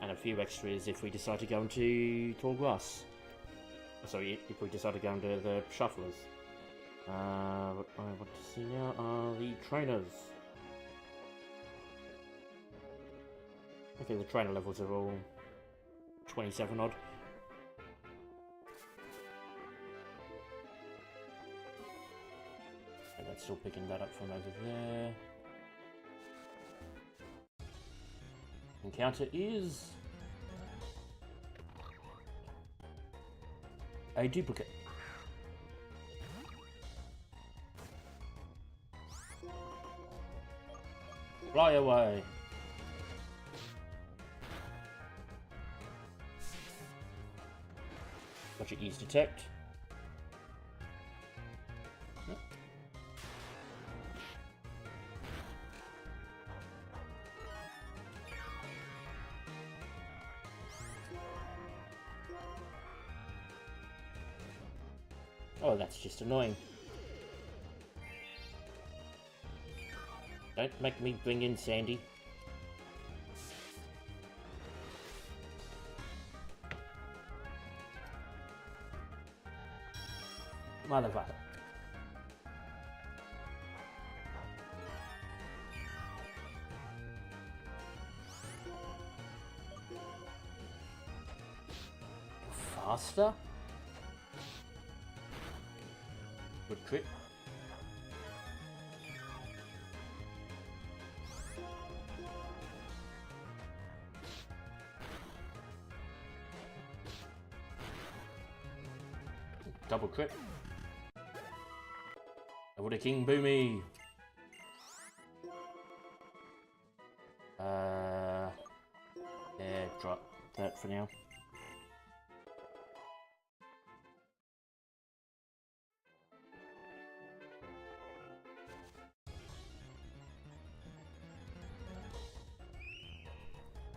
And a few extras if we decide to go into Tall Grass. Sorry, if we decide to go into the Shufflers. What I want to see now are the trainers. Okay, the trainer levels are all 27 odd. And that's still picking that up from over there. Encounter is a duplicate. Fly away. Watch it use detect. Yep. Oh, that's just annoying. Don't make me bring in Sandy. Motherfucker. Faster? Good trip. Double trip. Over the King Boomy. Yeah, drop that for now.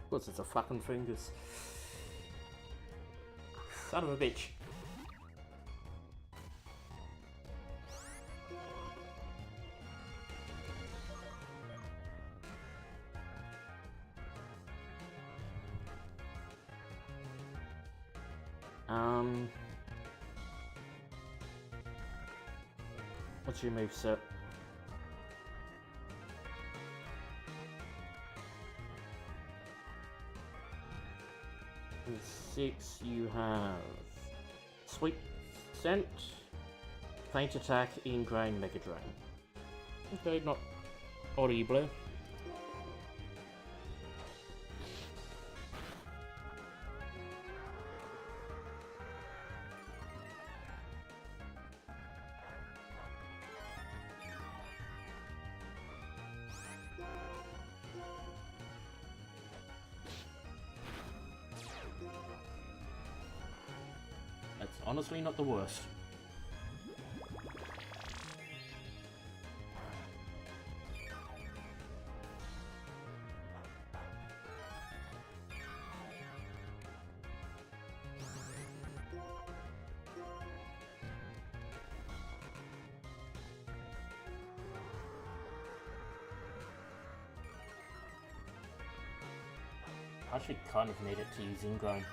What's it's a fucking fingers? Son of a bitch. What's your moveset? With 6 you have Sweet Scent, Faint Attack, Ingrain, Mega Drain. Okay, not horrible. That's honestly not the worst. I actually kind of need it to use Ingrain.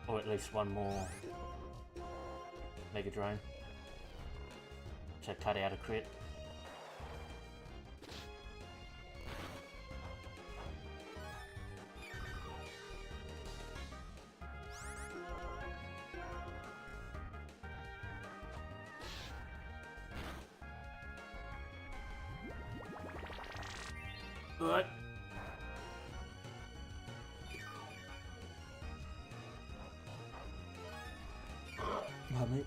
Or at least one more Mega Drain to cut out a crit. Alright. Mate.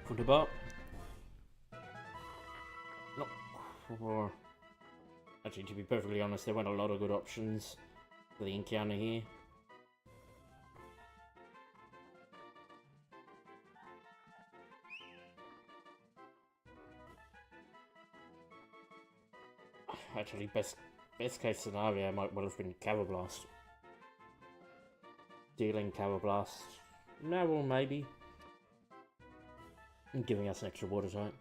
Put it up. No. Actually, to be perfectly honest, there weren't a lot of good options for the encounter here. Actually, best case scenario might well have been Cover Blast. Dealing Cower Blast. No, or maybe. And giving us an extra water type.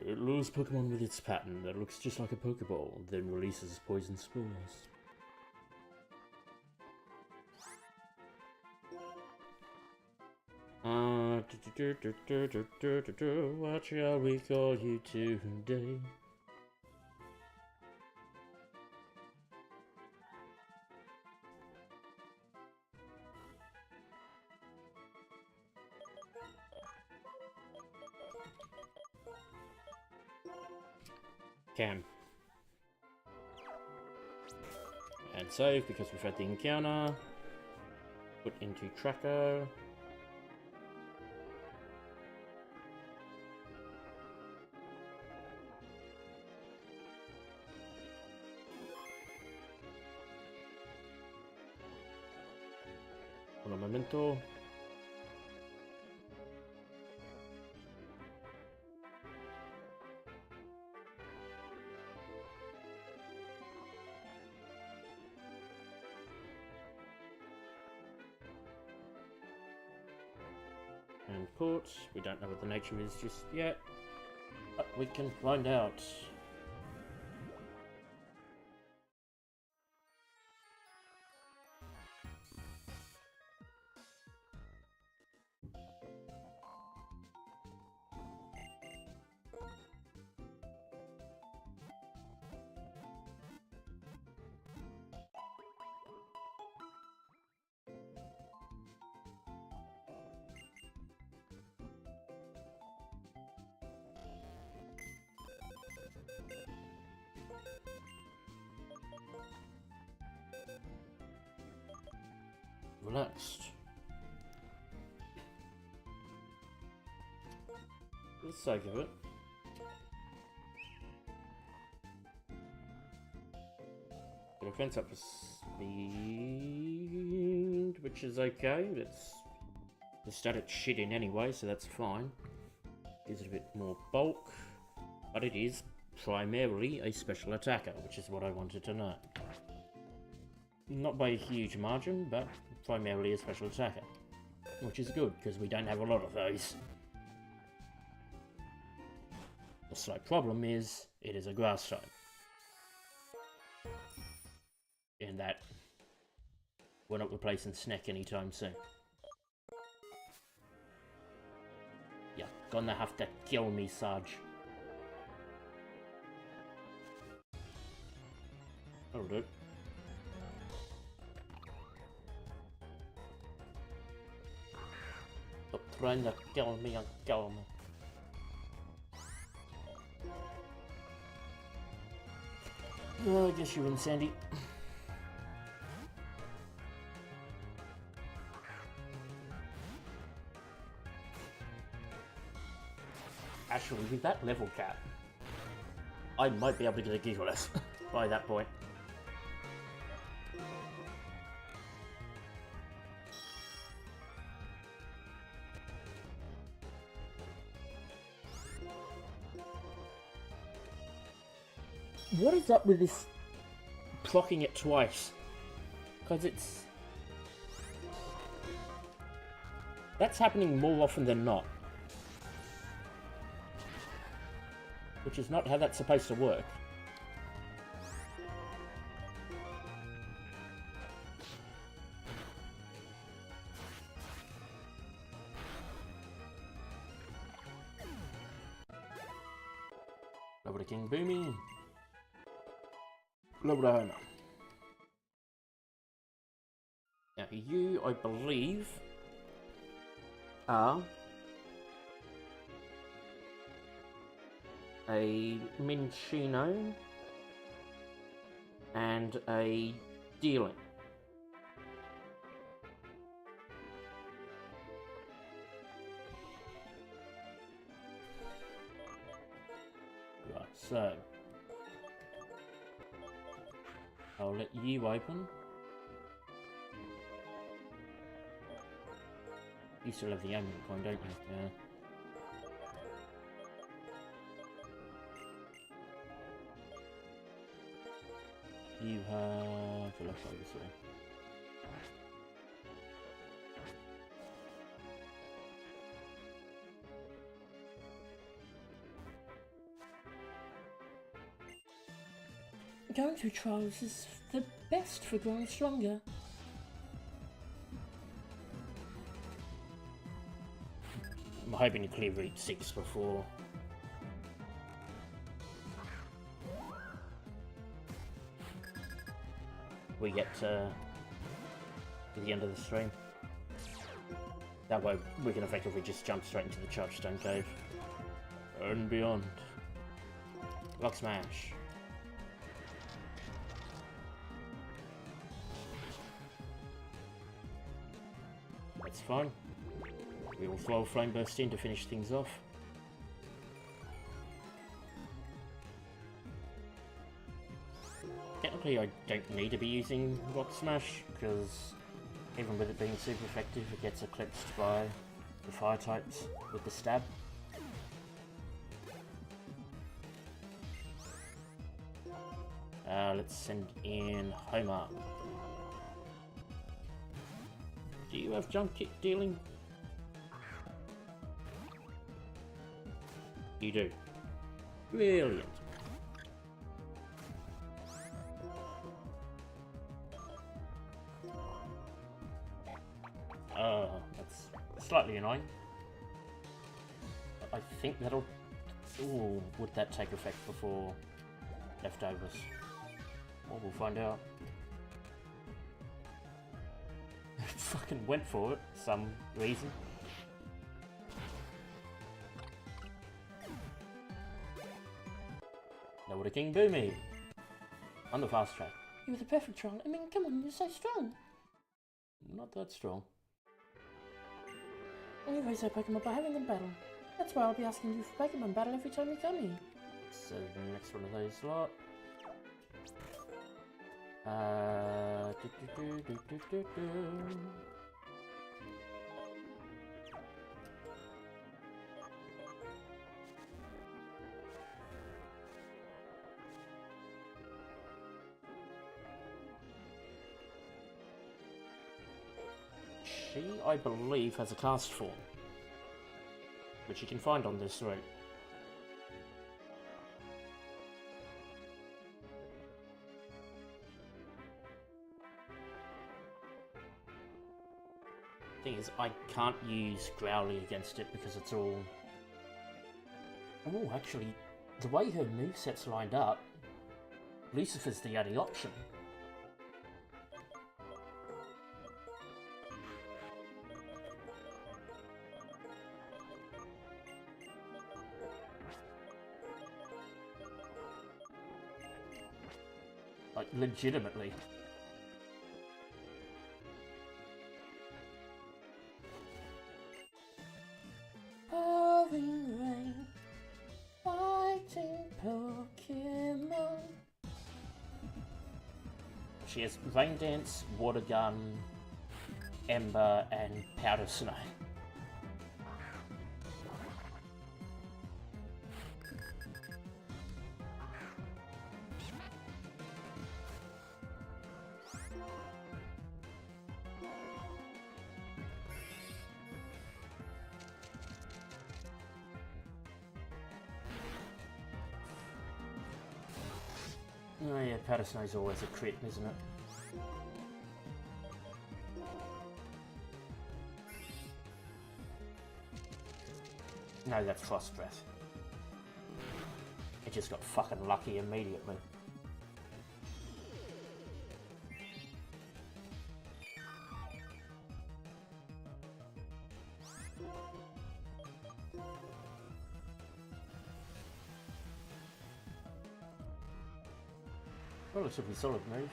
It lures Pokemon with its pattern that looks just like a Pokeball, then releases poison spores. What shall we call you today? Cam. And save because we've had the encounter. Put into tracker. Un momento. And port. We don't know what the nature is just yet, but we can find out. Relaxed. For the sake of it. Get a fence up for speed, which is okay. It's the static shit in anyway, so that's fine. Gives it a bit more bulk, but it is primarily a special attacker, which is what I wanted to know. Not by a huge margin, but primarily a special attacker, which is good because we don't have a lot of those. The slight problem is it is a grass type, in that we're not replacing Snack anytime soon. You're gonna have to kill me, Sarge. That'll do. Stop trying to kill me and kill me. Oh, I guess you win, Sandy. Actually, with that level cap, I might be able to get a Gigalith by that point. What is up with this procking it twice? Because that's happening more often than not. Which is not how that's supposed to work. Over to King Boomy. Lorona. Now you, I believe, are a Minchino and a Dealing. Right, so I'll let you open. You still have the amulet coin, don't you? Yeah. You have... let's go this way. Going through trials is the best for growing stronger. I'm hoping to clear Route 6 before we get to the end of the stream. That way we can effectively just jump straight into the Chargestone Cave and beyond. Rock Smash. That's fine. We will throw a Flame Burst in to finish things off. Technically I don't need to be using Rock Smash, because even with it being super effective, it gets eclipsed by the fire types with the stab. Let's send in Homer. Do you have jump kick dealing? You do. Brilliant. That's slightly annoying. I think that'll... Ooh, would that take effect before leftovers? Well, we'll find out. Fucking went for it for some reason. Now what a King Boomy! On the fast track. You're the perfect troll. I mean, come on, you're so strong. Not that strong. You raise our Pokemon by having them battle. That's why I'll be asking you for Pokemon battle every time you come here. So the next one of those lot. She, I believe, has a cast form, which you can find on this route. Thing is, I can't use Growly against it because it's all... Oh, actually, the way her moveset's lined up, Lucifer's the only option. Like, legitimately. Pouring rain, fighting Pokemon. She has Rain Dance, Water Gun, Ember, and Powder Snow. Oh yeah, Powder Snow's always a crit, isn't it? No, that's Frost Breath. It just got fucking lucky immediately. Relatively solid move.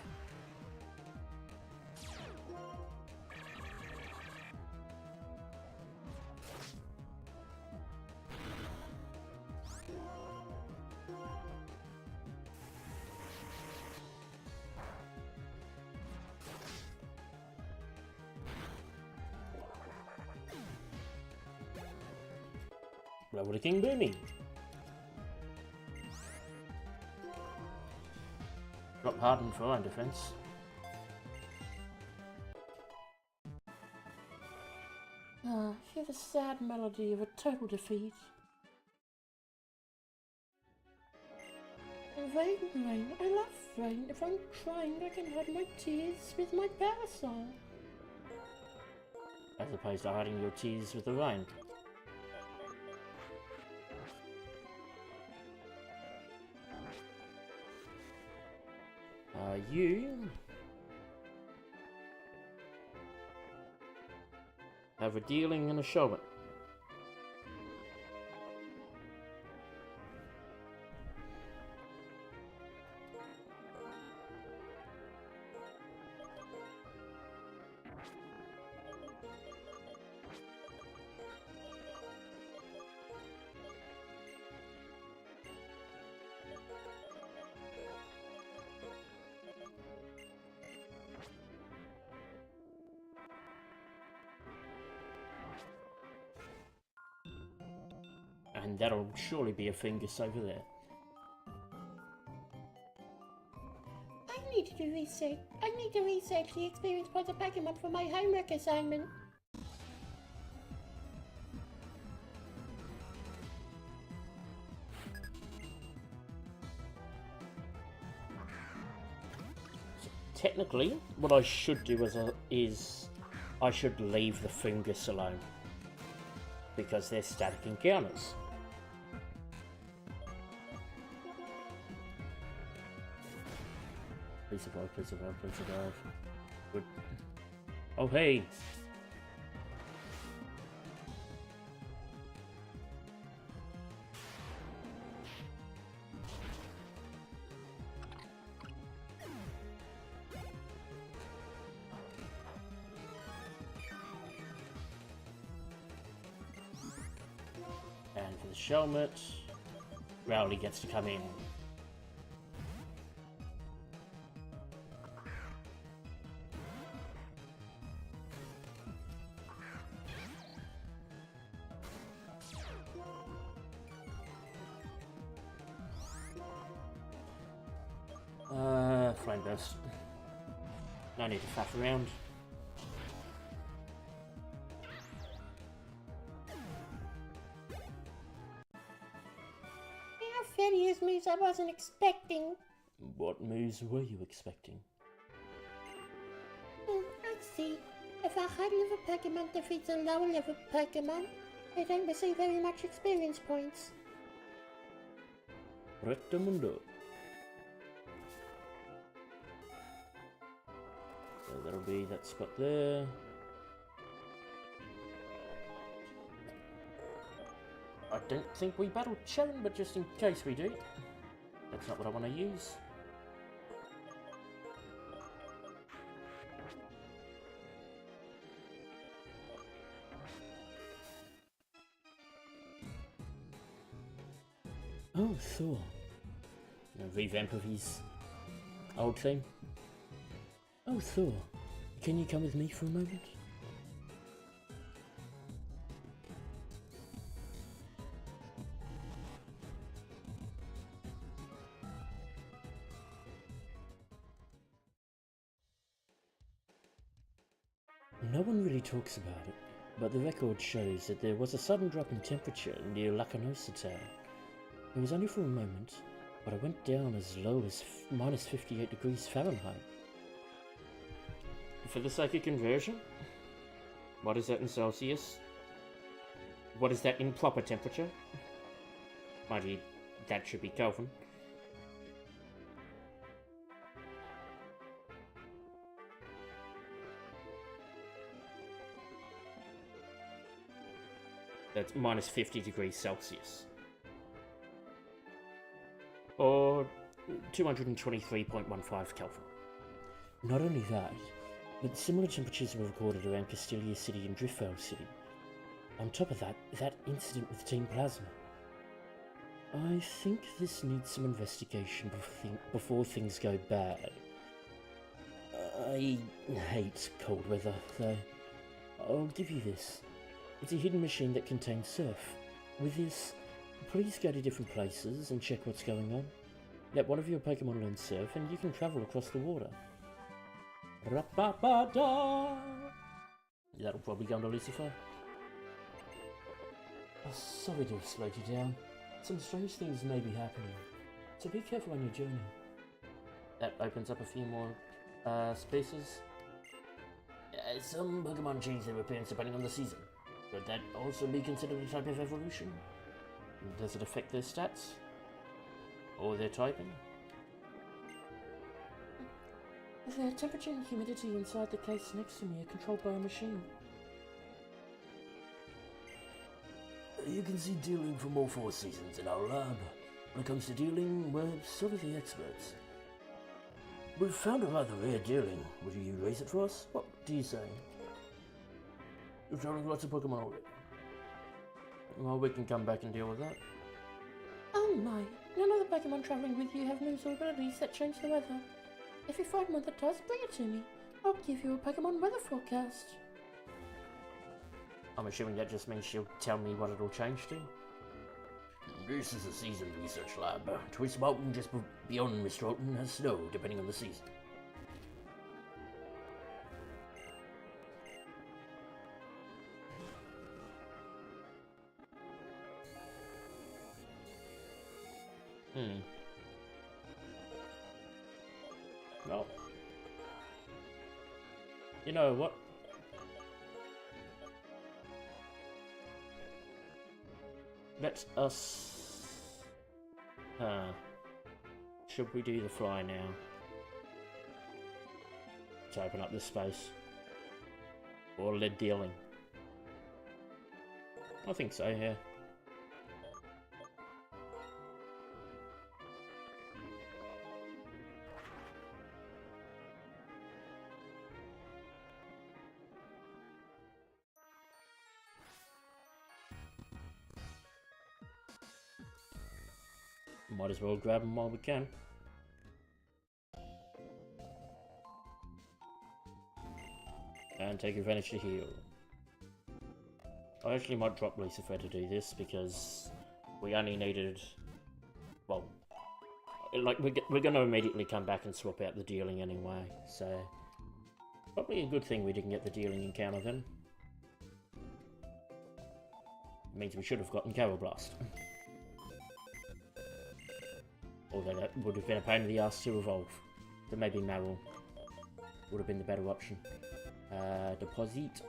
Level to King Boomy. Drop Harden for line defense. Ah, hear the sad melody of a total defeat. rain. I love rain. If I'm crying, I can hide my tears with my parasol. As opposed to hiding your tears with the rain. You have a dealing and a showman. And that'll surely be a fungus over there. I need to research. I need to research the experience points of Pokemon for my homework assignment. Technically, what I should do is I should leave the fungus alone. Because they're static encounters. Please survive, please survive, please survive. Good. Oh, hey! And for the Shelmet, Rowley gets to come in. Flame Burst. No need to faff around. Various moves I wasn't expecting. What moves were you expecting? Let's see. If a high level Pokemon defeats a lower level Pokemon, they don't receive very much experience points. Rectamundo. So that'll be that spot there. I don't think we battled Sharon, but just in case we do, that's not what I want to use. Oh, Thor. A revamp of his old theme. Oh, Thor, can you come with me for a moment? No one really talks about it, but the record shows that there was a sudden drop in temperature near Lacanosa Town. It was only for a moment, but it went down as low as minus 58 degrees Fahrenheit. For the sake of conversion, what is that in Celsius? What is that in proper temperature? Mind you, that should be Kelvin. That's minus 50 degrees Celsius. Or 223.15 Kelvin. Not only that, but similar temperatures were recorded around Castelia City and Driftveil City. On top of that, that incident with Team Plasma. I think this needs some investigation before things go bad. I hate cold weather, though. I'll give you this. It's a hidden machine that contains surf. With this, please go to different places and check what's going on. Let one of your Pokemon learn surf and you can travel across the water. Ra-ba-ba-da! That'll probably go to Lucifer. Oh, sorry to have slowed you down. Some strange things may be happening. so be careful on your journey. That opens up a few more spaces. Some Pokemon change their appearance depending on the season. Could that also be considered a type of evolution? Does it affect their stats? Or their typing? The temperature and humidity inside the case next to me are controlled by a machine. You can see dealing from all 4 seasons in our lab. When it comes to dealing, we're sort of the experts. We've found a rather rare dealing. Would you raise it for us? What do you say? You're traveling lots of Pokemon already. Well, we can come back and deal with that. Oh my, none of the Pokemon travelling with you have moves or abilities that change the weather. If you find one that does, bring it to me. I'll give you a Pokemon weather forecast. I'm assuming that just means she'll tell me what it'll change to. This is a season research lab. Twist Mountain just beyond Mistralton has snow, depending on the season. Well, you know what? Let us... should we do the fly now? To open up this space? Or lead dealing? I think so, yeah. Might as well grab them while we can. And take advantage to heal. I actually might drop Lucifer to do this because we only needed... well, like we're going to immediately come back and swap out the dealing anyway, so... probably a good thing we didn't get the dealing encounter then. It means we should have gotten Carol Blast. Although that would have been a pain in the ass to evolve. But maybe Marill would have been the better option. Deposit.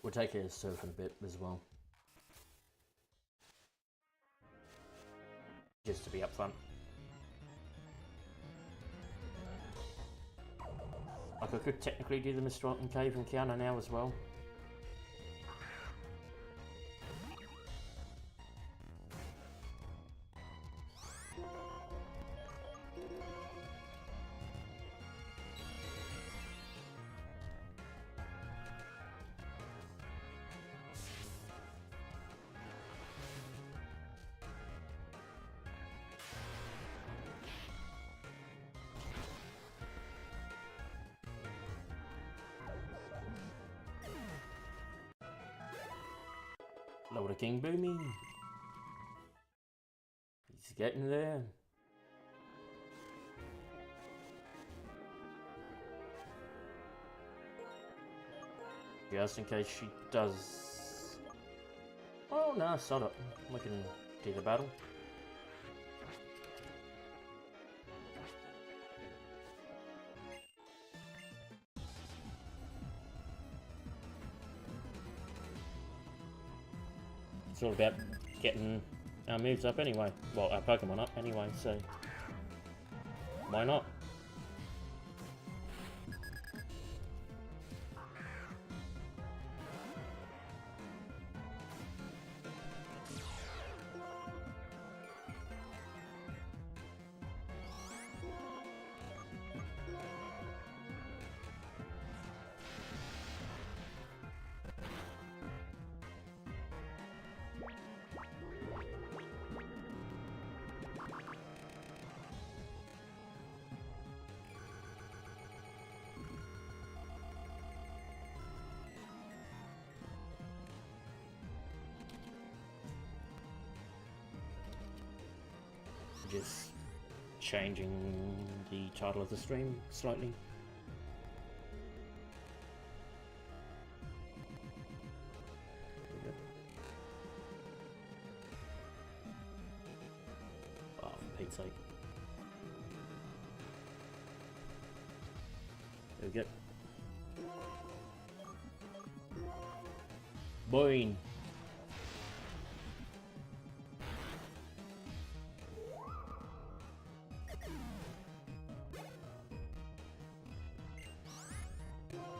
We'll take care of Surf in a bit as well. Just to be upfront. Like I could technically do the Mistralton Cave encounter now as well. Lord of King Boomy. He's getting there. Just in case she does... oh no, sod it. We can do the battle. It's all about getting our moves up anyway. Well, our Pokemon up anyway, so why not? just changing the title of the stream slightly. Oh, for Pete's sake. There we go. Boing.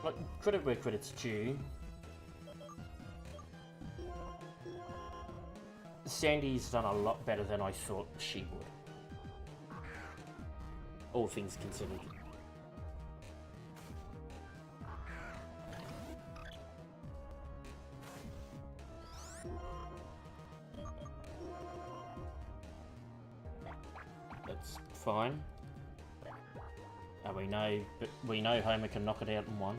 Like, credit where credit's due. Sandy's done a lot better than I thought she would. All things considered. That's fine. We know Homer can knock it out in one.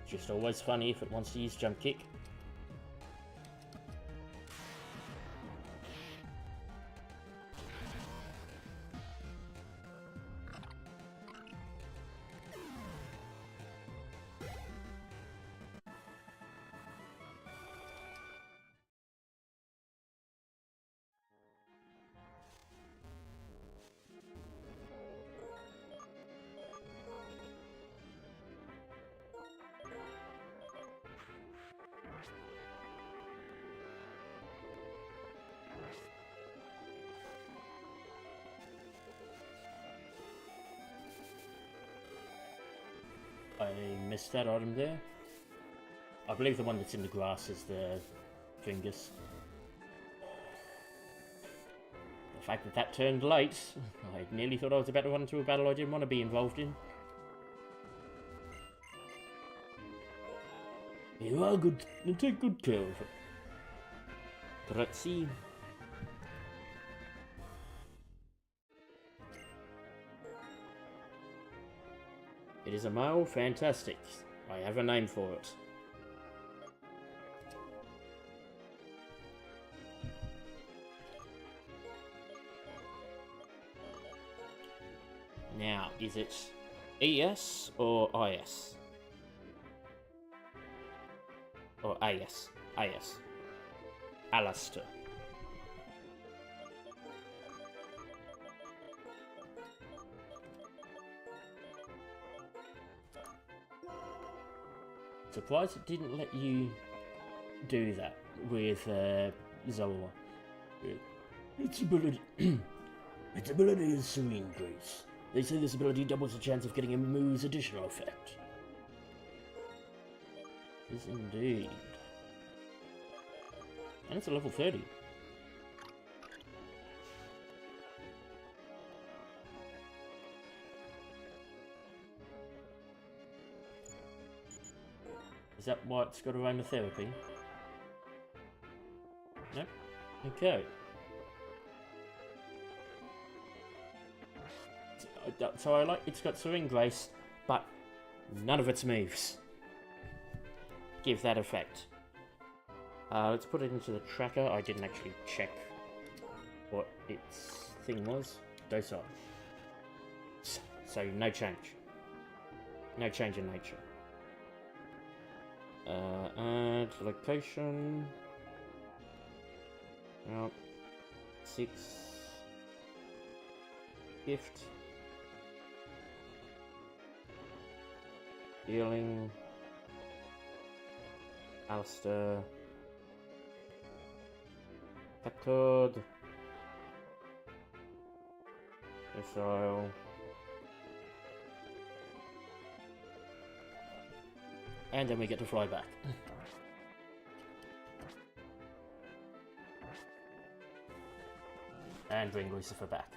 Just always funny if it wants to use jump kick. I missed that item there. I believe the one that's in the grass is the Fingers. The fact that turned late, I nearly thought I was about to run into a battle I didn't want to be involved in. You are good, and take good care of it. Grazie. It is a male, fantastic. I have a name for it. Now, is it ES or IS? Or AS? AS. Alistair. Surprised it didn't let you do that with Zola. Its ability is Serene Grace. They say this ability doubles the chance of getting a move's additional effect. Yes, indeed. And it's a level 30. Is that why it's got aromatherapy? Nope. Okay. So I like it's got Serene Grace, but none of its moves give that effect. Let's put it into the tracker. I didn't actually check what its thing was. Docile. So no change. No change in nature. Add location. Yep. 6. Gift. Healing. Alistair. Pet code. Missile. And then we get to fly back. And bring Lucifer back.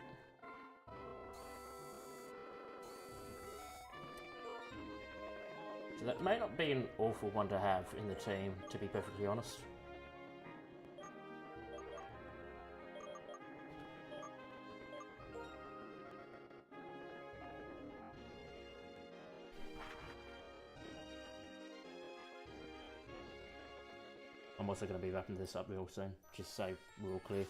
So that may not be an awful one to have in the team, to be perfectly honest. I'm also going to be wrapping this up real soon, just so we're all clear.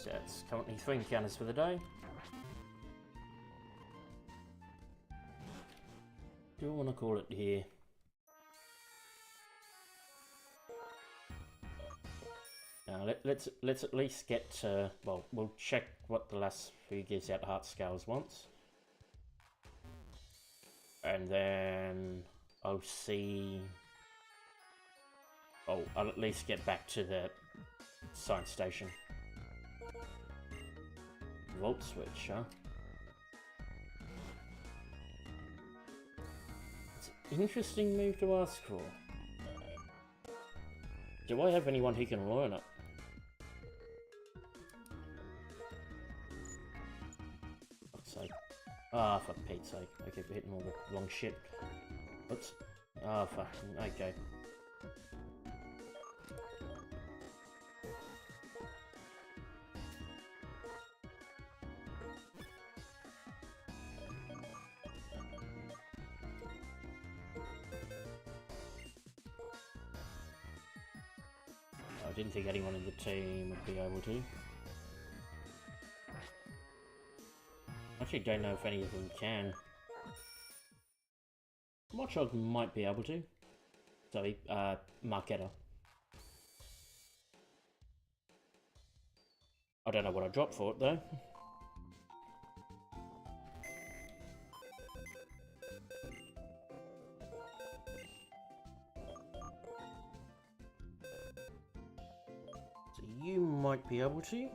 So it's currently 3 encounters for the day. Do I want to call it here? Let's at least get well, we'll check what the last who gives out heart scales once, and then I'll see. Oh, I'll at least get back to the science station. Volt switch, huh? It's an interesting move to ask for. Do I have anyone who can learn it? Fuck's sake. Ah, for Pete's sake. I keep hitting all the wrong shit. Oops. Ah, fuck. Okay. I didn't think anyone in the team would be able to. Actually, don't know if any of them can. Watchdog might be able to. Sorry, Marketta. I don't know what I dropped for it though. So you might be able to.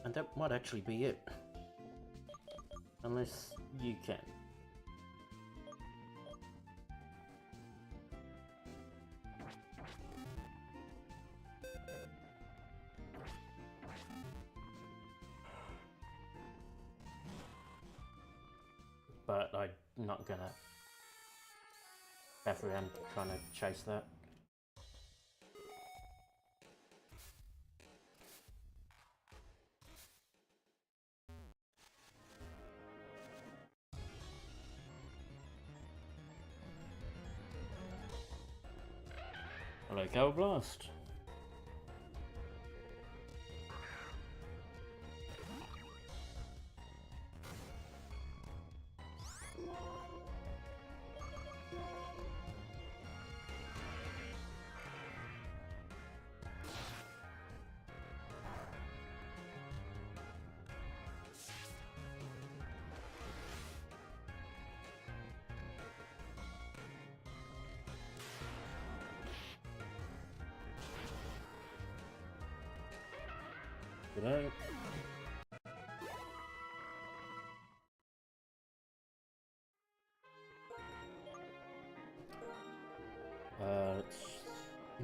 And that might actually be it. Unless you can. But I'm not gonna faff around trying to chase that. Hello, Cow Blast. G'day.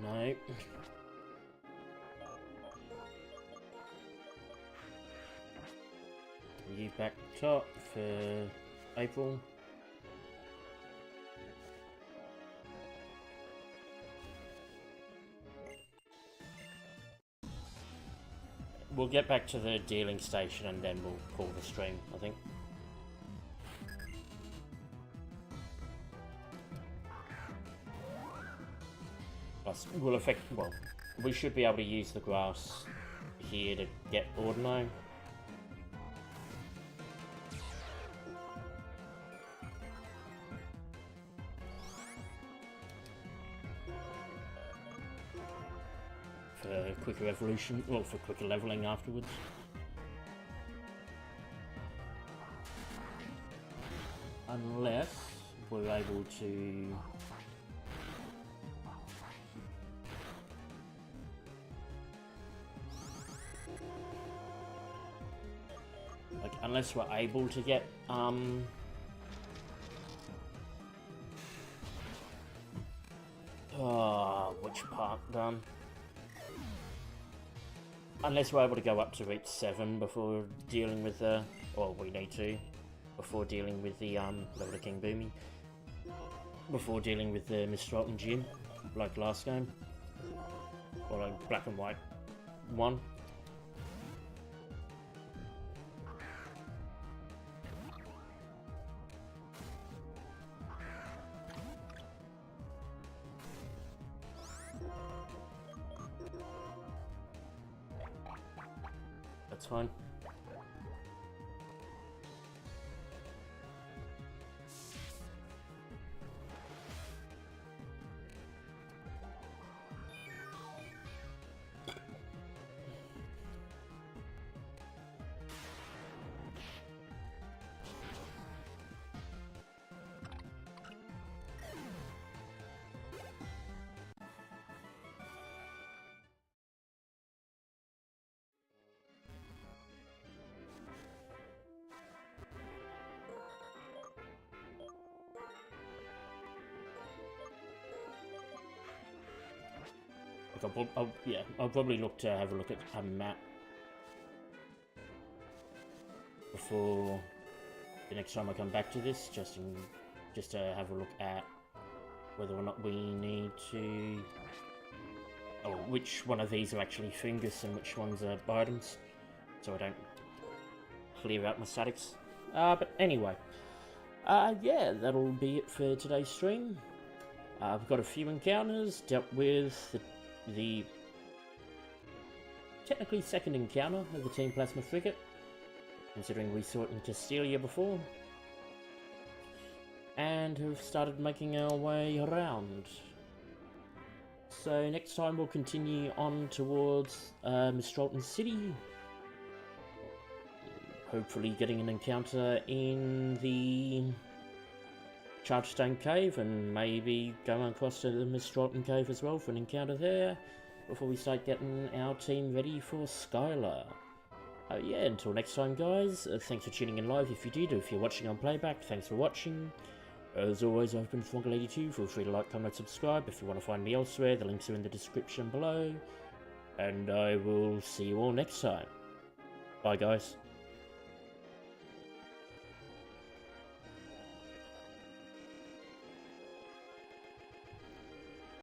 No. You back top for April. We'll get back to the dealing station and then we'll pull the stream, I think. Plus, will affect, well, we should be able to use the grass here to get Ordino. For quicker evolution, well, for quicker leveling afterwards. Unless we're able to... like, unless we're able to get, which part? done. Unless we're able to go up to reach 7 before dealing with the... Or we need to. Before dealing with the, Level of King Boomy. Before dealing with the Mistralton Gym. Like last game. Or like Black and White 1. That's fine. I'll probably look to have a look at a map before the next time I come back to this, just to have a look at whether or not we need to, or which one of these are actually fungus and which ones are items, so I don't clear out my statics. But anyway, yeah, that'll be it for today's stream. I've got a few encounters, dealt with the technically second encounter of the Team Plasma Frigate, considering we saw it in Castelia before, and have started making our way around. So next time we'll continue on towards Mistralton City, hopefully getting an encounter in the Chargestone Cave, and maybe going across to the Mistralton Cave as well for an encounter there, before we start getting our team ready for Skylar. Yeah, until next time guys, thanks for tuning in live if you did, or if you're watching on playback, thanks for watching. As always, I've been Frigate, feel free to like, comment, subscribe. If you want to find me elsewhere, the links are in the description below, and I will see you all next time. Bye guys.